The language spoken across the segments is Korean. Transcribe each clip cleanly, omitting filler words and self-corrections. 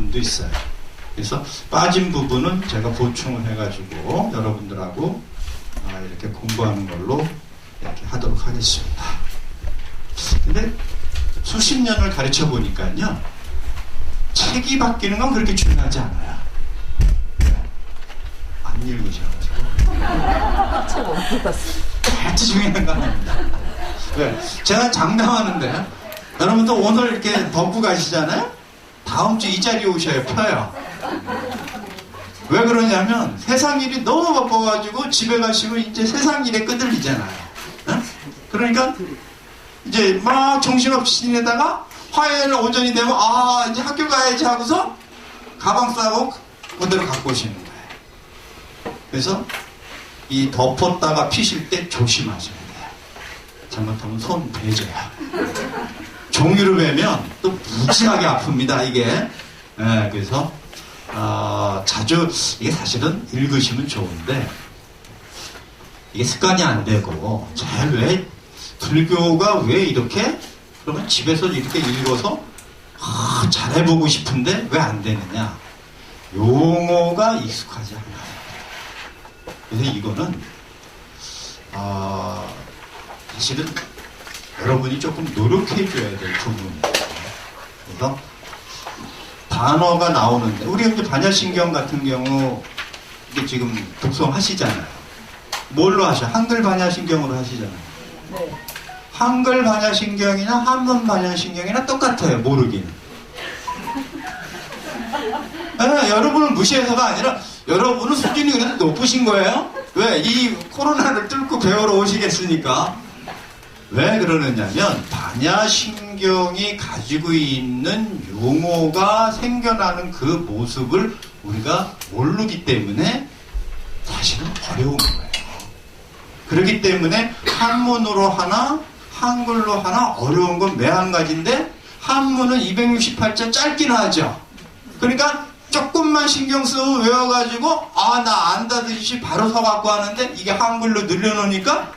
부분도 있어요. 그래서 빠진 부분은 제가 보충을 해가지고 여러분들하고 이렇게 공부하는 걸로 이렇게 하도록 하겠습니다. 근데 수십 년을 가르쳐 보니까요, 책이 바뀌는 건 그렇게 중요하지 않아요. 안 읽으셔가지고. 책 못 읽었어. 아주 중요한 건 아닙니다. 네, 제가 장담하는데, 여러분도 오늘 이렇게 덮고 가시잖아요? 다음 주 이 자리에 오셔야 펴요. 왜 그러냐면, 세상 일이 너무 바빠가지고 집에 가시면 이제 세상 일에 끄들리잖아요. 네? 그러니까, 이제 막 정신없이 지내다가 화요일 오전이 되면 이제 학교 가야지 하고서 가방 싸고 그대로 갖고 오시는 거예요. 그래서 이 덮었다가 피실 때 조심하셔야 돼요. 잘못하면 손 베져요. 종이로 베면 또 무지하게 아픕니다, 이게. 네, 그래서 자주 이게 사실은 읽으시면 좋은데 이게 습관이 안 되고 잘 왜 불교가 왜 이렇게 그러면 집에서 이렇게 읽어서 잘해보고 싶은데 왜 안 되느냐? 용어가 익숙하지 않아요. 그래서 이거는 사실은 여러분이 조금 노력해줘야 될 부분이에요. 그래서 단어가 나오는데 우리 이제 반야신경 같은 경우 이게 지금 독송하시잖아요. 뭘로 하셔? 한글 반야신경으로 하시잖아요. 네. 한글 반야신경이나 한문 반야신경이나 똑같아요. 모르기는. 네, 여러분을 무시해서가 아니라 여러분은 수준이 그래도 높으신 거예요. 왜? 이 코로나를 뚫고 배우러 오시겠으니까. 왜 그러느냐면 반야신경이 가지고 있는 용어가 생겨나는 그 모습을 우리가 모르기 때문에 사실은 어려운 거예요. 그렇기 때문에 한문으로 하나 한글로 하나 어려운 건 매 한 가지인데 한문은 268자 짧긴 하죠. 그러니까 조금만 신경 쓰고 외워가지고 나 안다듯이 바로 서갖고 하는데 이게 한글로 늘려놓으니까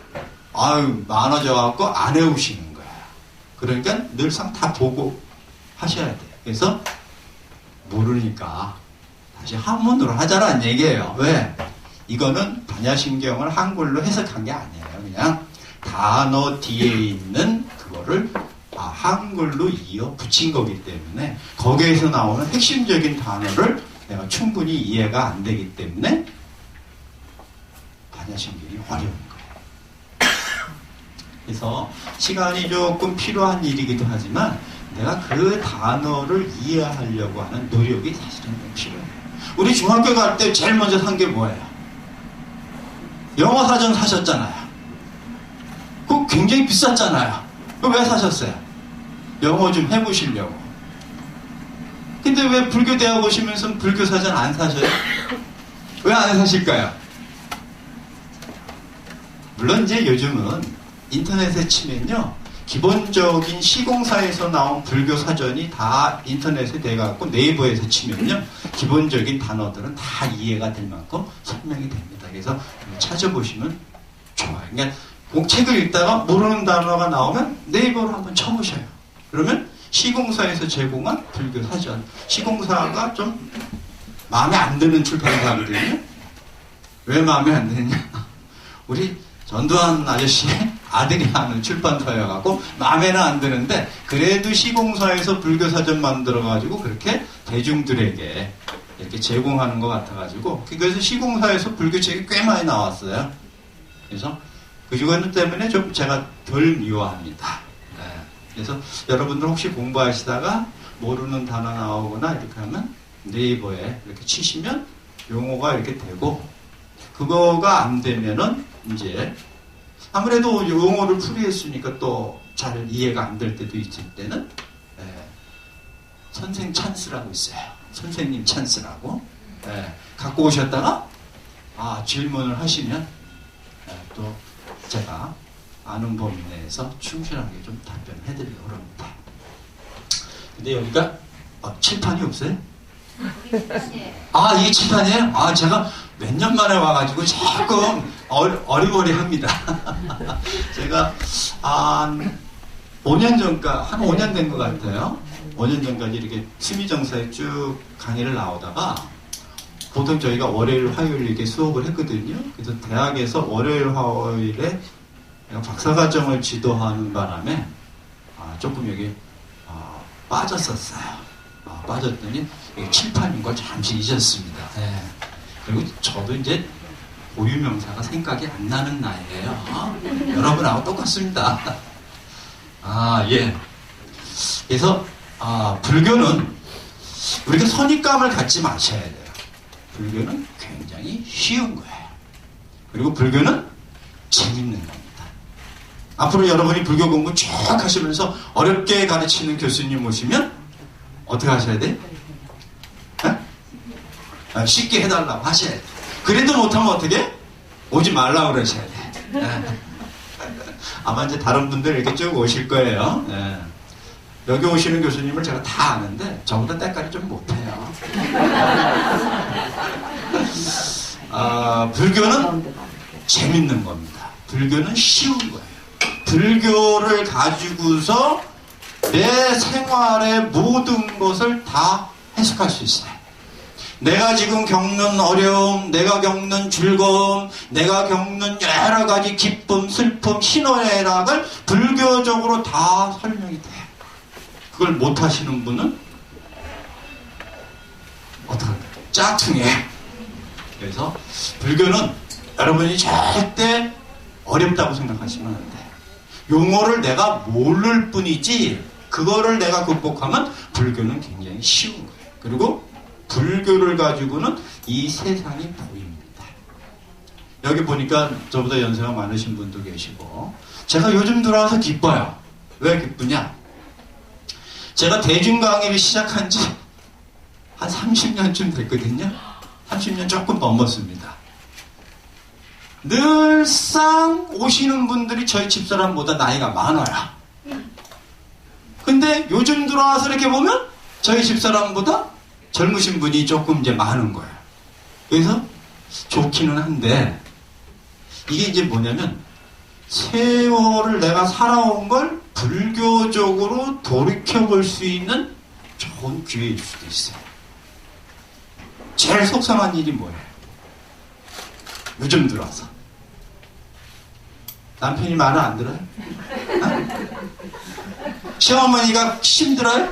많아져갖고 안 외우시는 거야. 그러니까 늘상 다 보고 하셔야 돼요. 그래서 모르니까 다시 한문으로 하자라는 얘기예요. 왜? 이거는 반야신경을 한글로 해석한 게 아니에요. 그냥 단어 뒤에 있는 그거를 한글로 이어 붙인 거기 때문에 거기에서 나오는 핵심적인 단어를 내가 충분히 이해가 안 되기 때문에 반야신경이 어려운 거예요. 그래서 시간이 조금 필요한 일이기도 하지만 내가 그 단어를 이해하려고 하는 노력이 사실은 좀 필요해요. 우리 중학교 갈 때 제일 먼저 산 게 뭐예요? 영어 사전 사셨잖아요. 그거 굉장히 비쌌잖아요. 그거 왜 사셨어요? 영어 좀 해보시려고. 근데 왜 불교 대학 오시면서 불교 사전 안 사셔요? 왜 안 사실까요? 물론 이제 요즘은 인터넷에 치면요, 기본적인 시공사에서 나온 불교 사전이 다 인터넷에 돼갖고 네이버에서 치면요, 기본적인 단어들은 다 이해가 될 만큼 설명이 됩니다. 그래서 찾아보시면 좋아요. 그러니까 꼭 책을 읽다가 모르는 단어가 나오면 네이버로 한번 쳐보셔요. 그러면 시공사에서 제공한 불교 사전. 시공사가 좀 마음에 안 드는 출판사거든요. 왜 마음에 안 드느냐? 우리 전두환 아저씨의 아들이 하는 출판사여갖고 마음에는 안 드는데 그래도 시공사에서 불교 사전 만들어가지고 그렇게 대중들에게 이렇게 제공하는 것 같아가지고 그래서 시공사에서 불교책이 꽤 많이 나왔어요. 그래서 그 주관 때문에 좀 제가 덜 미워합니다. 네. 그래서 여러분들 혹시 공부하시다가 모르는 단어 나오거나 이렇게 하면 네이버에 이렇게 치시면 용어가 이렇게 되고 그거가 안 되면은 이제 아무래도 용어를 풀이했으니까 또 잘 이해가 안 될 때도 있을 때는 선생 찬스라고 있어요. 선생님 찬스라고 갖고 오셨다가 질문을 하시면 또 제가 아는 범위 내에서 충실하게 좀 답변을 해드리려고 합니다. 근데 여기가 칠판이 없어요? 이게 칠판이에요? 제가 몇 년 만에 와가지고 조금 어리버리합니다. 제가 한 5년 된 것 같아요. 5년 전까지 이렇게 수미정사에 쭉 강의를 나오다가 보통 저희가 월요일, 화요일 이렇게 수업을 했거든요. 그래서 대학에서 월요일, 화요일에 박사과정을 지도하는 바람에 조금 여기 빠졌었어요. 빠졌더니 칠판인 걸 잠시 잊었습니다. 네. 그리고 저도 이제 고유명사가 생각이 안 나는 나이에요. 여러분하고 똑같습니다. 예. 그래서 불교는 우리가 선입감을 갖지 마셔야 돼요. 불교는 굉장히 쉬운 거예요. 그리고 불교는 재밌는 겁니다. 앞으로 여러분이 불교 공부 쭉 하시면서 어렵게 가르치는 교수님 오시면 어떻게 하셔야 돼? 쉽게 해달라고 하셔야 돼. 그래도 못하면 어떻게? 오지 말라고 그러셔야 돼. 아마 이제 다른 분들 이렇게 쭉 오실 거예요. 여기 오시는 교수님을 제가 다 아는데 저보다 때깔이 좀 못해요. 불교는 재밌는 겁니다. 불교는 쉬운 거예요. 불교를 가지고서 내 생활의 모든 것을 다 해석할 수 있어요. 내가 지금 겪는 어려움, 내가 겪는 즐거움, 내가 겪는 여러 가지 기쁨, 슬픔, 희노애락을 불교적으로 다 설명이 돼요. 그걸 못 하시는 분은 어떡할까요? 짝퉁해. 그래서 불교는 여러분이 절대 어렵다고 생각하시면 안 돼요. 용어를 내가 모를 뿐이지 그거를 내가 극복하면 불교는 굉장히 쉬운 거예요. 그리고 불교를 가지고는 이 세상이 보입니다. 여기 보니까 저보다 연세가 많으신 분도 계시고 제가 요즘 들어와서 기뻐요. 왜 기쁘냐? 제가 대중 강의를 시작한 지 한 30년쯤 됐거든요. 30년 조금 넘었습니다. 늘상 오시는 분들이 저희 집사람보다 나이가 많아요. 근데 요즘 들어와서 이렇게 보면 저희 집사람보다 젊으신 분이 조금 이제 많은 거예요. 그래서 좋기는 한데 이게 이제 뭐냐면 세월을 내가 살아온 걸 불교적으로 돌이켜볼 수 있는 좋은 기회일 수도 있어요. 제일 속상한 일이 뭐예요? 요즘 들어와서 남편이 말을 안 들어요? 시어머니가 힘들어요?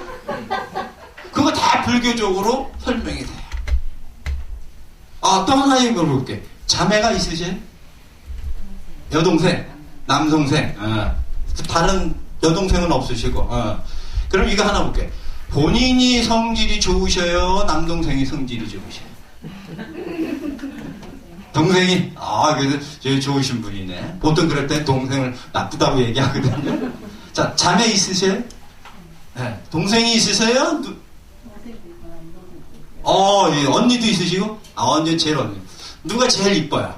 그거 다 불교적으로 설명이 돼요. 또 하나 물어볼게. 자매가 있으세요? 여동생, 남동생, 다른 여동생은 없으시고, 그럼 이거 하나 볼게. 본인이 성질이 좋으셔요? 남동생이 성질이 좋으셔요? 동생이? 그래서 제일 좋으신 분이네. 보통 그럴 때 동생을 나쁘다고 얘기하거든요. 자, 자매 있으세요? 네. 동생이 있으세요? 예, 언니도 있으시고? 언니 제일 언니. 누가 제일 이뻐요?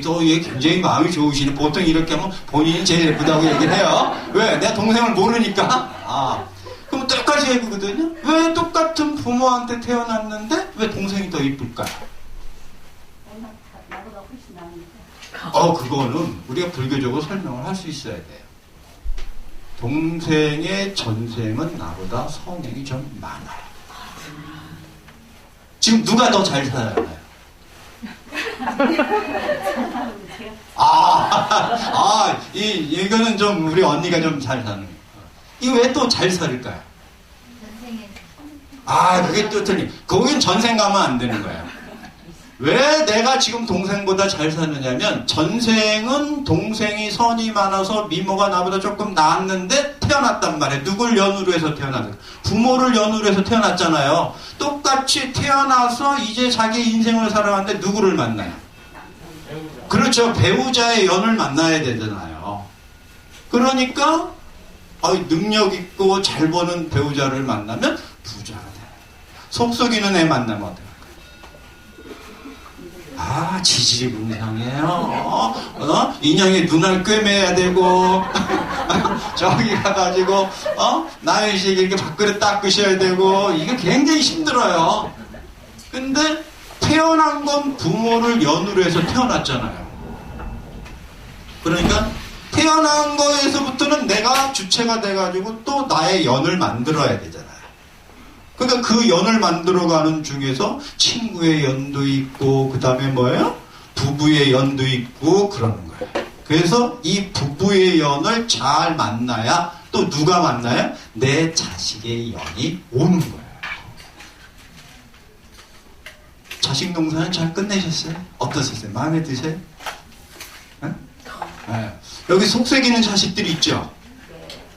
또 얘 굉장히 마음이 좋으시네. 보통 이렇게 하면 본인이 제일 예쁘다고 얘기를 해요. 왜? 내가 동생을 모르니까? 그럼 똑같이 예쁘거든요? 왜 똑같은 부모한테 태어났는데 왜 동생이 더 이쁠까요? 나보다 훨씬 나으니까. 그거는 우리가 불교적으로 설명을 할 수 있어야 돼요. 동생의 전생은 나보다 성행이 좀 많아요. 지금 누가 더 잘 살아요? 이거는 좀 우리 언니가 좀 잘 사는 거예요. 이거 왜 또 잘 살을까요? 그게 또 틀린. 거긴 전생 가면 안 되는 거예요. 왜 내가 지금 동생보다 잘 사느냐면 전생은 동생이 선이 많아서 미모가 나보다 조금 나았는데 태어났단 말이에요. 누굴 연우로 해서 태어났어요? 부모를 연우로 해서 태어났잖아요. 똑같이 태어나서 이제 자기 인생을 살아가는데 누구를 만나요? 그렇죠. 배우자의 연을 만나야 되잖아요. 그러니까 능력 있고 잘 버는 배우자를 만나면 부자가 돼요. 속 썩이는 애 만나면 어때요? 지질이 분상해요. 인형의 눈알 꿰매야 되고, 저기 가가지고, 나연식 이렇게 밥그릇 닦으셔야 되고, 이게 굉장히 힘들어요. 근데, 태어난 건 부모를 연우로 해서 태어났잖아요. 그러니까, 태어난 거에서부터는 내가 주체가 돼가지고 또 나의 연을 만들어야 되잖아요. 그러니까 그 연을 만들어가는 중에서 친구의 연도 있고 그 다음에 뭐예요? 부부의 연도 있고 그러는 거예요. 그래서 이 부부의 연을 잘 만나야 또 누가 만나요? 내 자식의 연이 오는 거예요. 자식 농사는 잘 끝내셨어요? 어떠셨어요? 마음에 드세요? 네? 네. 여기 속색이는 자식들이 있죠?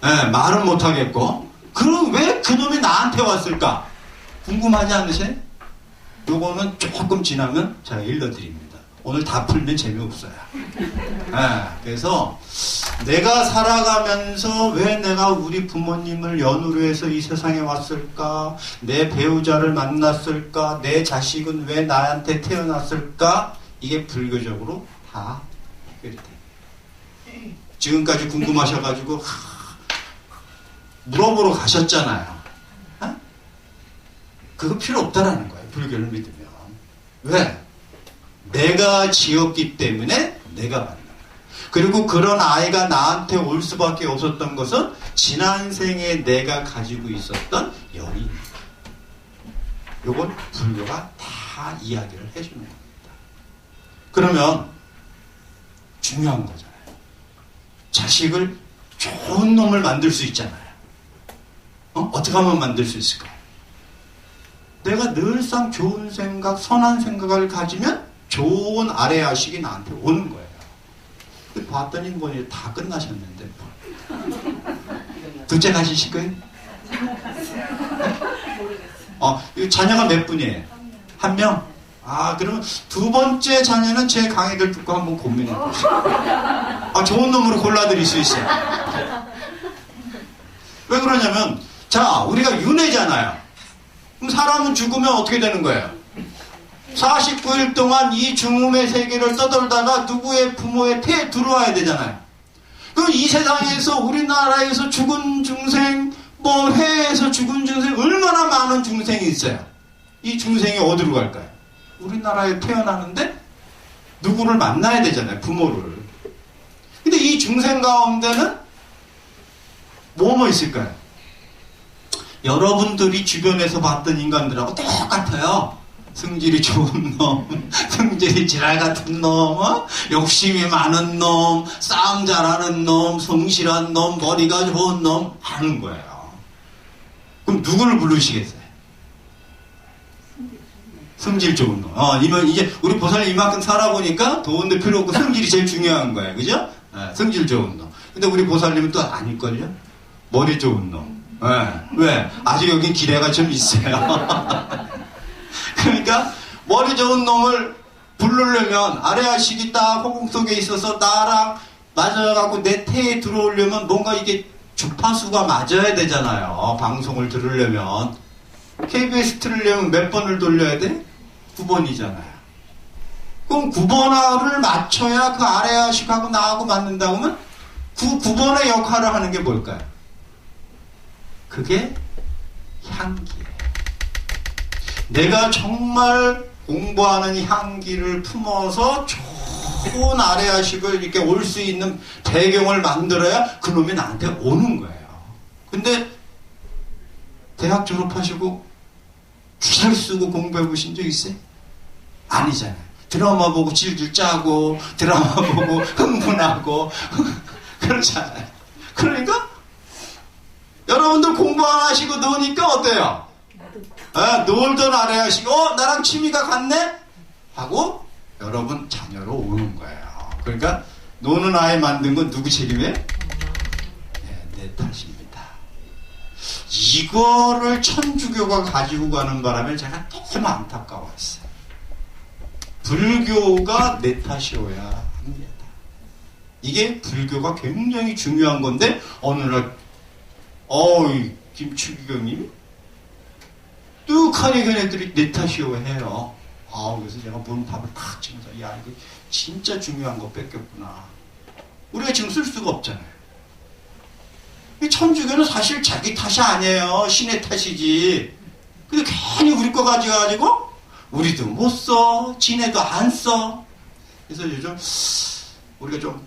네, 말은 못하겠고. 그럼 왜 그놈이 나한테 왔을까? 궁금하지 않으세요? 요거는 조금 지나면 제가 읽어드립니다. 오늘 다 풀면 재미없어요. 네, 그래서 내가 살아가면서 왜 내가 우리 부모님을 연으로 해서 이 세상에 왔을까? 내 배우자를 만났을까? 내 자식은 왜 나한테 태어났을까? 이게 불교적으로 다 해결이 돼요. 지금까지 궁금하셔가지고 물어보러 가셨잖아요. 어? 그거 필요 없다라는 거예요. 불교를 믿으면. 왜? 내가 지었기 때문에 내가 만난 거예요. 그리고 그런 아이가 나한테 올 수밖에 없었던 것은 지난 생에 내가 가지고 있었던 열이. 요건 불교가 다 이야기를 해주는 겁니다. 그러면 중요한 거잖아요. 자식을 좋은 놈을 만들 수 있잖아요. 어떻게 하면 만들 수 있을까? 내가 늘상 좋은 생각, 선한 생각을 가지면 좋은 아래아식이 나한테 오는 거예요. 봤더니 뭐 다 끝나셨는데 둘째 가지실 거예요? 자녀가 몇 분이에요? 한 명? 그러면 두 번째 자녀는 제 강의를 듣고 한번 고민해 보시고 좋은 놈으로 골라드릴 수 있어요. 왜 그러냐면 자, 우리가 윤회잖아요. 그럼 사람은 죽으면 어떻게 되는 거예요? 49일 동안 이 중음의 세계를 떠돌다가 누구의 부모의 태에 들어와야 되잖아요. 그럼 이 세상에서 우리나라에서 죽은 중생, 해에서 죽은 중생 얼마나 많은 중생이 있어요. 이 중생이 어디로 갈까요? 우리나라에 태어나는데 누구를 만나야 되잖아요. 부모를. 근데 이 중생 가운데는 뭐뭐 있을까요? 여러분들이 주변에서 봤던 인간들하고 똑같아요. 성질이 좋은 놈, 성질이 지랄 같은 놈, 욕심이 많은 놈, 싸움 잘하는 놈, 성실한 놈, 머리가 좋은 놈 하는 거예요. 그럼 누구를 부르시겠어요? 성질 좋은 놈. 이제 우리 보살님 이만큼 살아보니까 돈도 필요 없고 성질이 제일 중요한 거예요. 그죠? 성질 좋은 놈. 근데 우리 보살님은 또 아닐걸요? 머리 좋은 놈. 왜? 아직 여긴 기대가 좀 있어요. 그러니까 머리 좋은 놈을 부르려면 아래아식이 딱 호공 속에 있어서 나랑 맞아갖고 내 태에 들어오려면 뭔가 이게 주파수가 맞아야 되잖아요. 방송을 들으려면. KBS 들으려면 몇 번을 돌려야 돼? 9번이잖아요. 그럼 9번을 맞춰야 그 아래아식하고 나하고 맞는다고 하면 그 9번의 역할을 하는 게 뭘까요? 그게 향기예요. 내가 정말 공부하는 향기를 품어서 좋은 아래아식을 이렇게 올 수 있는 배경을 만들어야 그놈이 나한테 오는 거예요. 근데 대학 졸업하시고 기사를 쓰고 공부해 보신 적 있어요? 아니잖아요. 드라마 보고 질질 짜고 드라마 보고 흥분하고 그렇잖아요. 그러니까 여러분들 공부 안 하시고 노니까 어때요? 놀던 아래하시고 나랑 취미가 같네? 하고 여러분 자녀로 오는 거예요. 그러니까 노는 아이 만든 건 누구 책임이에요? 내 탓입니다. 이거를 천주교가 가지고 가는 바람에 제가 너무 안타까웠어요. 불교가 내 탓이어야 합니다. 이게 불교가 굉장히 중요한 건데 어느 날 김추기경님이 뚝하니 걔네들이 내 탓이오 해요. 그래서 제가 문 밥을 탁 치면서 이거 진짜 중요한 거 뺏겼구나. 우리가 지금 쓸 수가 없잖아요. 이 천주교는 사실 자기 탓이 아니에요. 신의 탓이지. 근데 괜히 우리 거 가져가지고 우리도 못 써. 지네도 안 써. 그래서 요즘 우리가 좀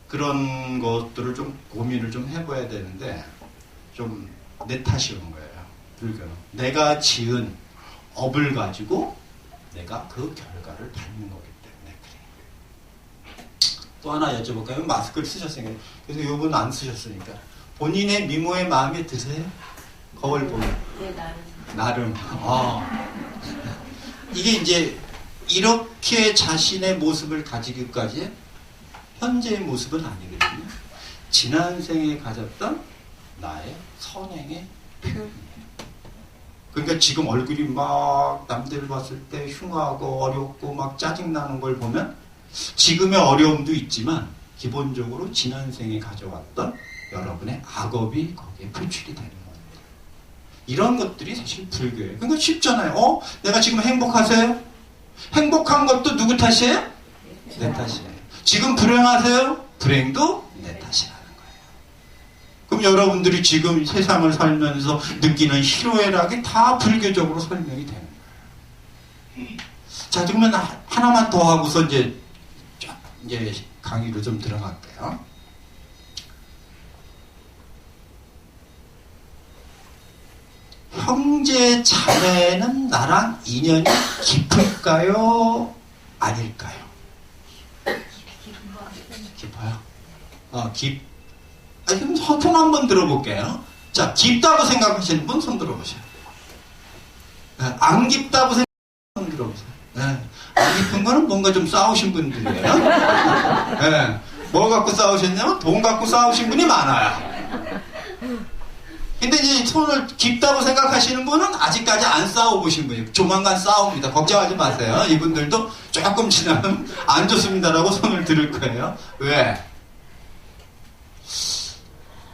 그런 것들을 좀 고민을 좀 해봐야 되는데 좀 내 탓이 온 거예요. 불교는 내가 지은 업을 가지고 내가 그 결과를 받는 거기 때문에 그래요. 또 하나 여쭤볼까요? 마스크를 쓰셨으니까. 그래서 이분 안 쓰셨으니까 본인의 미모의 마음에 드세요? 거울 보면 네, 나름. 이게 이제 이렇게 자신의 모습을 가지기까지 현재의 모습은 아니거든요. 지난 생에 가졌던 나의 선행의 표현이에요. 그러니까 지금 얼굴이 막 남들 봤을 때 흉하고 어렵고 막 짜증나는 걸 보면 지금의 어려움도 있지만 기본적으로 지난 생에 가져왔던 여러분의 악업이 거기에 표출이 되는 겁니다. 이런 것들이 사실 불교예요. 그러니까 쉽잖아요. 내가 지금 행복하세요? 행복한 것도 누구 탓이에요? 내 탓이에요. 지금 불행하세요? 불행도 내 탓이라는 거예요. 그럼 여러분들이 지금 세상을 살면서 느끼는 희로애락이 다 불교적으로 설명이 되는 거예요. 자, 그러면 하나만 더 하고서 이제 강의로 좀 들어갈게요. 형제 자매는 나랑 인연이 깊을까요? 아닐까요? 깊어요? 그럼 손 한번 들어볼게요. 자, 깊다고 생각하시는 분 손 들어보세요. 네, 안 깊다고 생각하시는 분 들어보세요. 네, 안 깊은 거는 뭔가 좀 싸우신 분들이에요. 네, 뭐 갖고 싸우셨냐면 돈 갖고 싸우신 분이 많아요. 근데 이제 손을 깊다고 생각하시는 분은 아직까지 안 싸워보신 분이에요. 조만간 싸웁니다. 걱정하지 마세요. 이분들도 조금 지나면 안 좋습니다라고 손을 들을 거예요. 왜?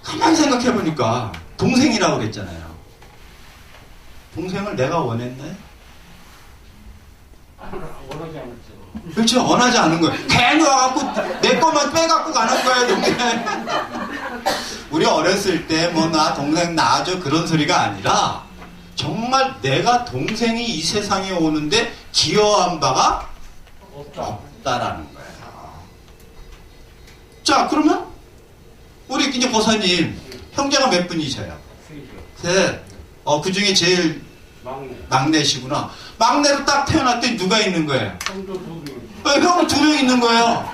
가만히 생각해보니까 동생이라고 그랬잖아요. 동생을 내가 원했나요? 원하지 않았죠. 그렇죠. 원하지 않은 거예요. 괜히 와갖고 내 것만 빼갖고 가는 거예요. 동생. 우리 어렸을 때 뭐 나 동생 낳아줘 그런 소리가 아니라 정말 내가 동생이 이 세상에 오는데 기여한 바가 없다라는 거예요. 자, 그러면 우리 이제 보사님 형제가 몇 분이셔요? 셋. 그 중에 제일 막내시구나. 막내로 딱 태어났더니 누가 있는 거예요? 형도 두 명. 형은 2명 있는 거예요.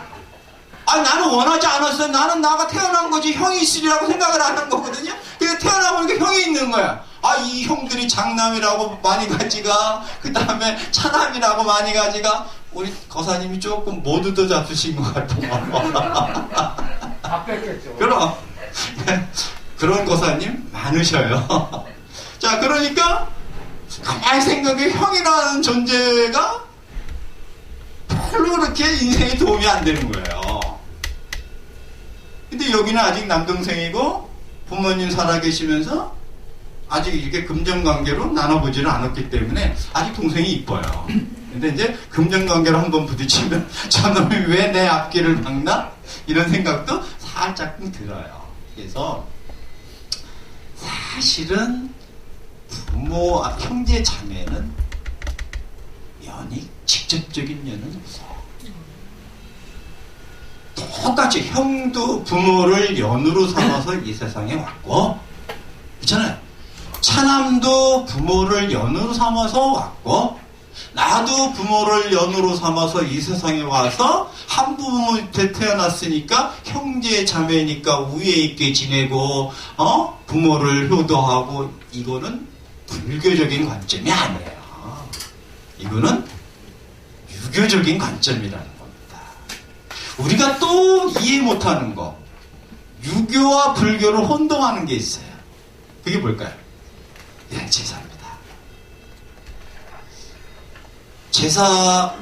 나는 원하지 않았어요. 나는 나가 태어난 거지 형이 있으리라고 생각을 안 한 거거든요. 그래서 태어나보니까 형이 있는 거야. 이 형들이 장남이라고 많이 가지가, 그 다음에 차남이라고 많이 가지가, 우리 거사님이 조금 모두 더 잡수신 것 같아요. 다 뺐겠죠. 그럼 그런 거사님 많으셔요. 자, 그러니까 가만히 생각해 형이라는 존재가 별로 그렇게 인생에 도움이 안 되는 거예요. 근데 여기는 아직 남동생이고 부모님 살아계시면서 아직 이렇게 금전관계로 나눠보지는 않았기 때문에 아직 동생이 이뻐요. 근데 이제 금전관계로 한번 부딪히면 저놈이 왜 내 앞길을 막나? 이런 생각도 살짝 들어요. 그래서 사실은 부모, 형제, 자매는 연이 직접적인 연은 없어. 똑같이 형도 부모를 연으로 삼아서 이 세상에 왔고, 그렇잖아요. 차남도 부모를 연으로 삼아서 왔고, 나도 부모를 연으로 삼아서 이 세상에 와서 한 부모 밑에 태어났으니까 형제 자매니까 우애 있게 지내고 부모를 효도하고, 이거는 불교적인 관점이 아니에요. 이거는 유교적인 관점이라는 겁니다. 우리가 또 이해 못하는 거, 유교와 불교를 혼동하는 게 있어요. 그게 뭘까요? 예, 제사입니다. 제사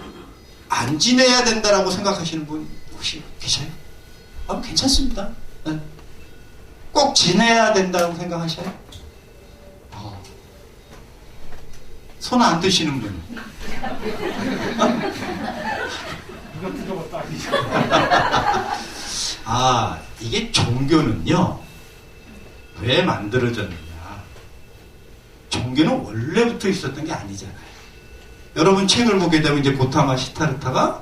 안 지내야 된다라고 생각하시는 분 혹시 계셔요? 괜찮습니다. 네. 꼭 지내야 된다고 생각하셔요? 손 안 드시는 분. 누가 뜯어봤다. 이게 종교는요, 왜 만들어졌느냐. 종교는 원래부터 있었던 게 아니잖아요. 여러분 책을 보게 되면 이제 고타마 시타르타가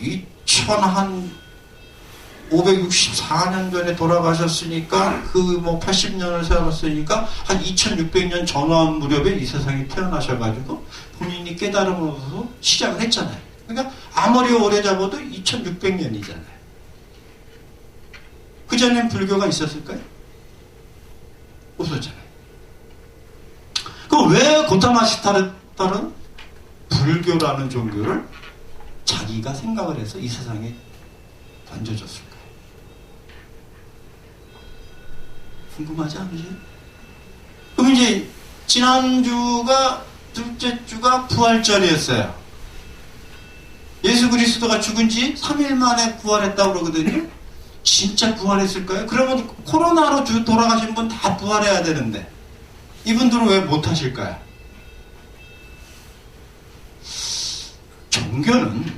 2005년, 564년 전에 돌아가셨으니까 그 뭐 80년을 살았으니까 한 2600년 전후한 무렵에 이 세상에 태어나셔가지고 본인이 깨달음으로서 시작을 했잖아요. 그러니까 아무리 오래 잡아도 2600년이잖아요. 그전엔 불교가 있었을까요? 없었잖아요. 그럼 왜 고타마시타를 따른 불교라는 종교를 자기가 생각을 해서 이 세상에 던져줬을까요? 궁금하지 않으세요? 그럼 이제 지난주가 둘째 주가 부활절이었어요. 예수 그리스도가 죽은 지 3일 만에 부활했다고 그러거든요. 진짜 부활했을까요? 그러면 코로나로 돌아가신 분 다 부활해야 되는데 이분들은 왜 못하실까요? 종교는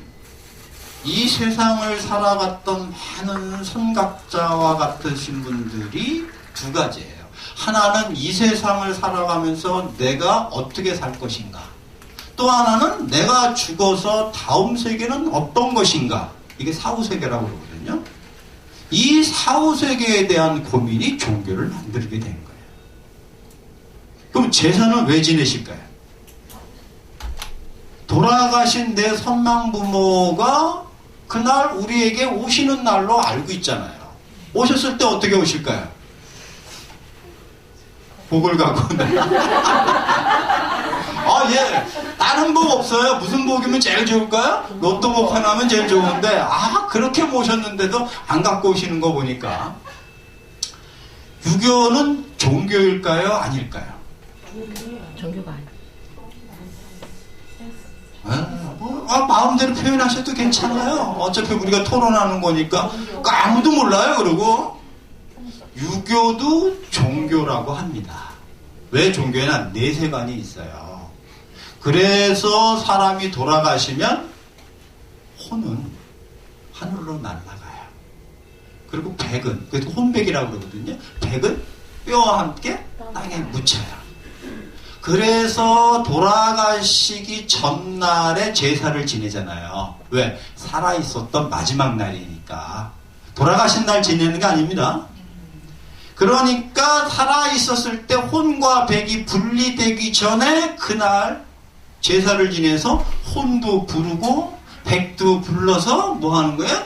이 세상을 살아갔던 많은 선각자와 같으신 분들이 두 가지예요. 하나는 이 세상을 살아가면서 내가 어떻게 살 것인가. 또 하나는 내가 죽어서 다음 세계는 어떤 것인가. 이게 사후세계라고 그러거든요. 이 사후세계에 대한 고민이 종교를 만들게 된 거예요. 그럼 제사는 왜 지내실까요? 돌아가신 내 선망부모가 그날 우리에게 오시는 날로 알고 있잖아요. 오셨을 때 어떻게 오실까요? 복을 갖고. 예. 다른 복 없어요. 무슨 복이면 제일 좋을까요? 로또 복 하나면 제일 좋은데, 그렇게 모셨는데도 안 갖고 오시는 거 보니까. 유교는 종교일까요? 아닐까요? 종교가 아니에요. 마음대로 표현하셔도 괜찮아요. 어차피 우리가 토론하는 거니까 아무도 몰라요. 그리고 유교도 종교라고 합니다. 왜 종교에는 내세관이 있어요. 그래서 사람이 돌아가시면 혼은 하늘로 날아가요. 그리고 백은, 그래서 혼백이라고 그러거든요. 백은 뼈와 함께 땅에 묻혀요. 그래서 돌아가시기 전날에 제사를 지내잖아요. 왜? 살아있었던 마지막 날이니까. 돌아가신 날 지내는 게 아닙니다. 그러니까 살아있었을 때 혼과 백이 분리되기 전에 그날 제사를 지내서 혼도 부르고 백도 불러서 뭐 하는 거예요?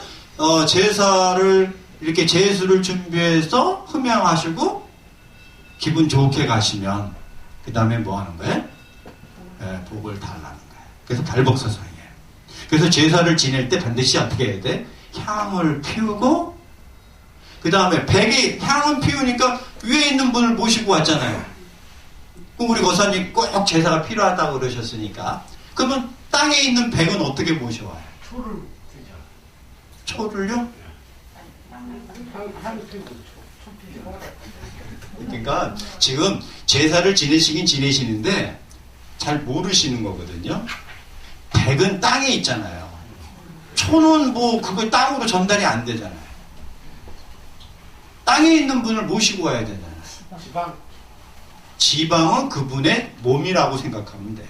제사를 이렇게 제수를 준비해서 흠양하시고 기분 좋게 가시면 그 다음에 뭐 하는 거예요? 복을 달라는 거예요. 그래서 발복사상이에요. 그래서 제사를 지낼 때 반드시 어떻게 해야 돼? 향을 피우고 그 다음에 백이 향은 피우니까 위에 있는 분을 모시고 왔잖아요. 그럼 우리 거사님 꼭 제사가 필요하다고 그러셨으니까 그러면 땅에 있는 백은 어떻게 모셔와요? 초를 드죠. 초를요? 그러니까 지금 제사를 지내시긴 지내시는데 잘 모르시는 거거든요. 백은 땅에 있잖아요. 초는 뭐 그거 땅으로 전달이 안 되잖아요. 땅에 있는 분을 모시고 와야 되잖아요. 지방은 그분의 몸이라고 생각하면 돼요.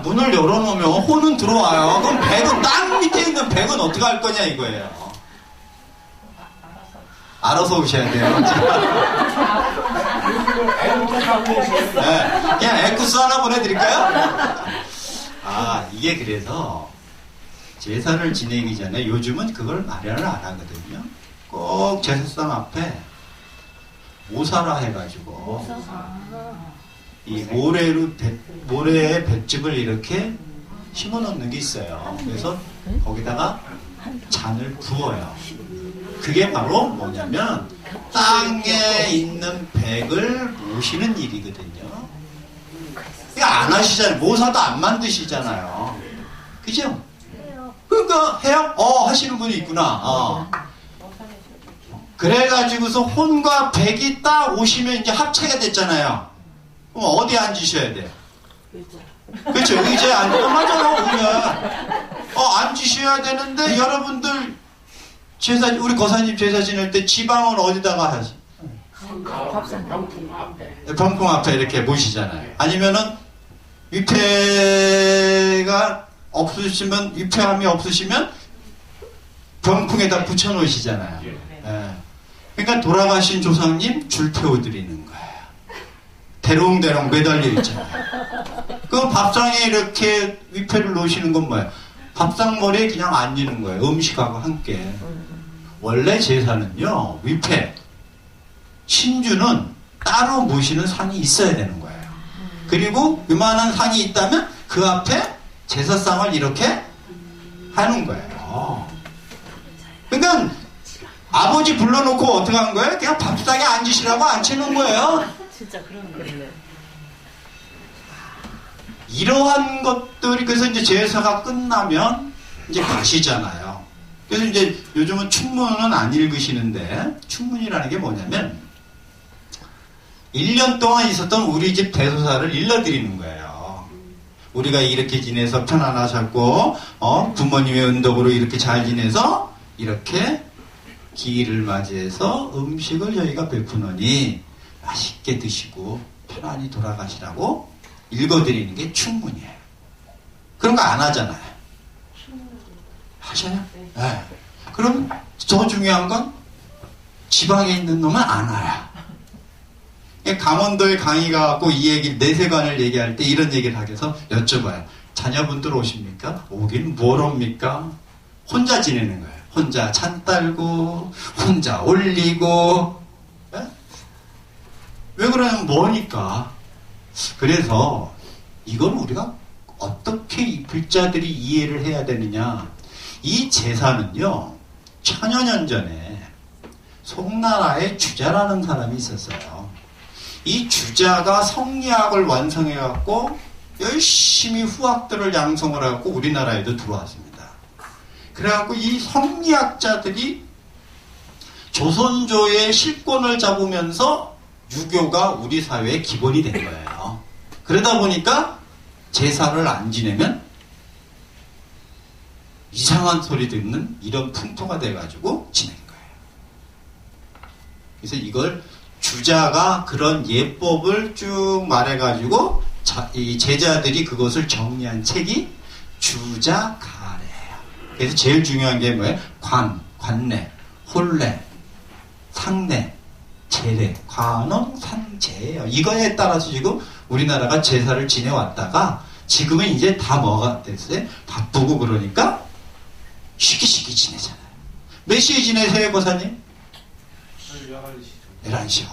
문을 열어놓으면 혼은 들어와요. 그럼 백은 땅 밑에 있는 백은 어떻게 할 거냐 이거예요. 알아서 오셔야 돼요. 네, 그냥 에쿠스 하나 보내드릴까요? 이게 그래서 제사를 지내기 전에 요즘은 그걸 마련을 안 하거든요. 꼭 제사상 앞에 모사라 해가지고 이 모래에 볏짚을 이렇게 심어놓는 게 있어요. 그래서 거기다가 잔을 부어요. 그게 바로 뭐냐면 땅에 있는 백을 모시는 일이거든요. 이거 안 하시잖아요. 모사도 안 만드시잖아요. 그죠? 그러니까 해요? 하시는 분이 있구나. 그래가지고서 혼과 백이 딱 오시면 이제 합체가 됐잖아요. 그럼 어디 앉으셔야 돼요? 그렇죠. 의자에 맞아요. 의자. 앉으셔야 되는데 여러분들 우리 거사님 제사 지낼 때 지방은 어디다가 하지? 병풍 앞에 이렇게 모시잖아요. 아니면은 위패가 없으시면, 위패함이 없으시면 병풍에다 붙여놓으시잖아요. 예. 그러니까 돌아가신 조상님 줄 태워드리는 거예요. 대롱대롱 매달려 있잖아요. 그 밥상에 이렇게 위패를 놓으시는 건 뭐예요? 밥상 머리에 그냥 앉는 거예요. 음식하고 함께. 원래 제사는요, 위패, 신주는 따로 모시는 상이 있어야 되는 거예요. 그리고 요만한 상이 있다면 그 앞에 제사상을 이렇게 하는 거예요. 그러니까 아버지 불러놓고 어떻게 한 거예요? 그냥 밥상에 앉으시라고 앉히는 거예요. 진짜 그런 거네. 이러한 것들이, 그래서 이제 제사가 끝나면 이제 가시잖아요. 그래서 이제 요즘은 충문은 안 읽으시는데, 충문이라는 게 뭐냐면 1년 동안 있었던 우리 집 대소사를 일러드리는 거예요. 우리가 이렇게 지내서 편안하셨고, 부모님의 은덕으로 이렇게 잘 지내서 이렇게 기일을 맞이해서 음식을 저희가 베푸노니 맛있게 드시고 편안히 돌아가시라고 읽어드리는 게 충문이에요. 그런 거 안 하잖아요. 하셔요? 네. 그럼 더 중요한 건 지방에 있는 놈은 안 와요. 강원도에 강의가 갖고 이 얘기, 내세관을 얘기할 때 이런 얘기를 하게 해서 여쭤봐요. 자녀분들 오십니까? 오긴 뭘 옵니까? 혼자 지내는 거예요. 혼자 찬 딸고, 혼자 올리고. 네? 왜 그러냐면 뭐니까. 그래서 이건 우리가 어떻게 이 불자들이 이해를 해야 되느냐. 이 제사는요, 천여 년 전에 송나라의 주자라는 사람이 있었어요. 이 주자가 성리학을 완성해갖고 열심히 후학들을 양성을 해갖고 우리나라에도 들어왔습니다. 그래갖고 이 성리학자들이 조선조의 실권을 잡으면서 유교가 우리 사회의 기본이 된 거예요. 그러다 보니까 제사를 안 지내면 이상한 소리 듣는 이런 풍토가 돼가지고 지낸 거예요. 그래서 이걸 주자가 그런 예법을 쭉 말해가지고 이 제자들이 그것을 정리한 책이 주자가래예요. 그래서 제일 중요한 게 뭐예요? 관내, 혼례, 상례, 제례, 관원, 상제예요. 이거에 따라서 지금 우리나라가 제사를 지내왔다가 지금은 이제 다 뭐가 됐어요? 바쁘고 그러니까 쉽게 지내잖아요. 몇 시에 지내세요, 보사님? 11시.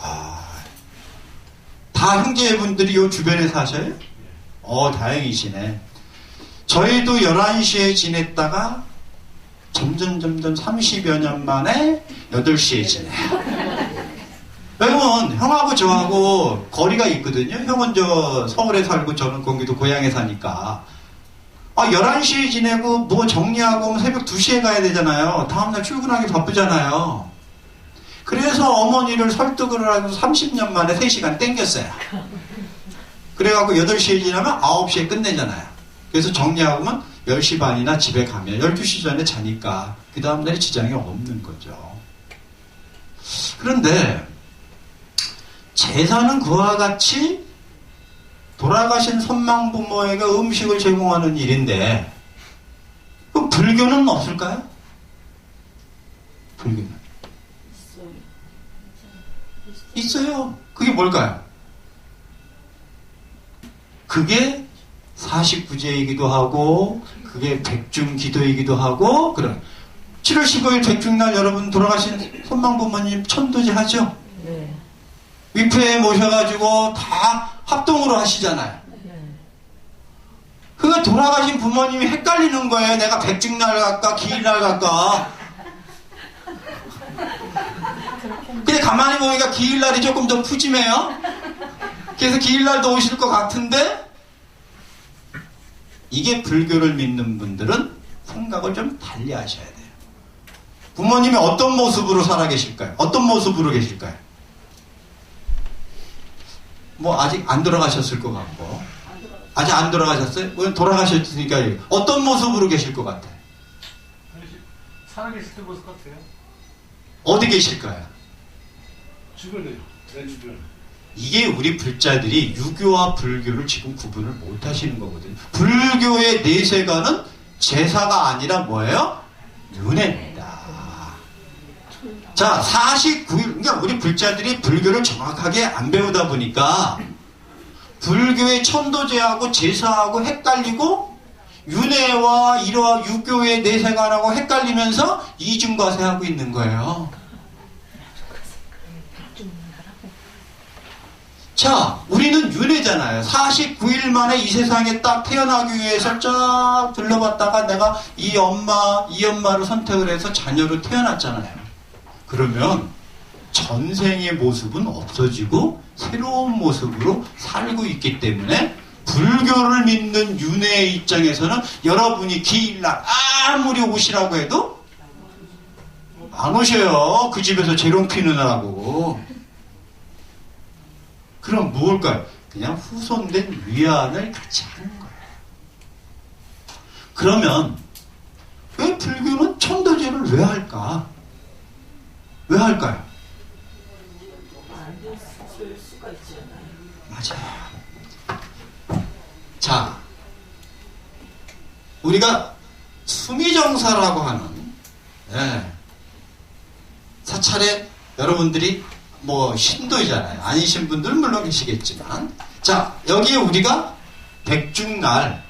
다 형제분들이 요 주변에 사셔요? 다행이시네. 저희도 11시에 지냈다가 점점 30여 년 만에 8시에 지내요. 왜냐면 형하고 저하고 거리가 있거든요. 형은 저 서울에 살고 저는 경기도 고향에 사니까. 11시에 지내고 뭐 정리하고 새벽 2시에 가야 되잖아요. 다음날 출근하기 바쁘잖아요. 그래서 어머니를 설득을 하고 30년 만에 3시간 땡겼어요. 그래갖고 8시에 지나면 9시에 끝내잖아요. 그래서 정리하고면 10시 반이나 집에 가면 12시 전에 자니까 그 다음날에 지장이 없는 거죠. 그런데 제사는 그와 같이 돌아가신 선망부모에게 음식을 제공하는 일인데 그럼 불교는 없을까요? 불교는 있어요. 그게 뭘까요? 그게 49제이기도 하고 그게 백중기도이기도 하고 그런 7월 15일 백중날 여러분 돌아가신 선망부모님 천도제 하죠? 네. 위패에 모셔가지고 다 합동으로 하시잖아요. 그거 돌아가신 부모님이 헷갈리는 거예요. 내가 백중날 갈까 기일날 갈까. 근데 가만히 보니까 기일날이 조금 더 푸짐해요. 그래서 기일날도 오실 것 같은데 이게 불교를 믿는 분들은 생각을 좀 달리 하셔야 돼요. 부모님이 어떤 모습으로 살아 계실까요? 어떤 모습으로 계실까요? 뭐 아직 안 돌아가셨을 것 같고 아직 안 돌아가셨어요? 왜 돌아가셨으니까 어떤 모습으로 계실 것 같아요? 살아계실 때 모습 같아요. 어디 계실까요? 주변에요. 내 주변. 이게 우리 불자들이 유교와 불교를 지금 구분을 못 하시는 거거든요. 불교의 내세관은 제사가 아니라 뭐예요? 윤회입니다. 자, 49일, 그러니까 우리 불자들이 불교를 정확하게 안 배우다 보니까 불교의 천도제하고 제사하고 헷갈리고 윤회와 일화 유교의 내세관하고 헷갈리면서 이중과세하고 있는 거예요. 자, 우리는 윤회잖아요. 49일 만에 이 세상에 딱 태어나기 위해서 쫙 둘러봤다가 내가 이 엄마를 선택을 해서 자녀로 태어났잖아요. 그러면 전생의 모습은 없어지고 새로운 모습으로 살고 있기 때문에 불교를 믿는 윤회의 입장에서는 여러분이 기일날 아무리 오시라고 해도 안 오셔요. 그 집에서 재롱 피느라고. 그럼 뭘까요? 그냥 후손된 위안을 같이 하는 거예요. 그러면 왜 불교는 천도제를 왜 할까? 왜 할까요? 맞아요. 자, 우리가 수미정사라고 하는 사찰에 여러분들이 뭐 신도이잖아요. 아니신 분들은 물론 계시겠지만, 자, 여기에 우리가 백중날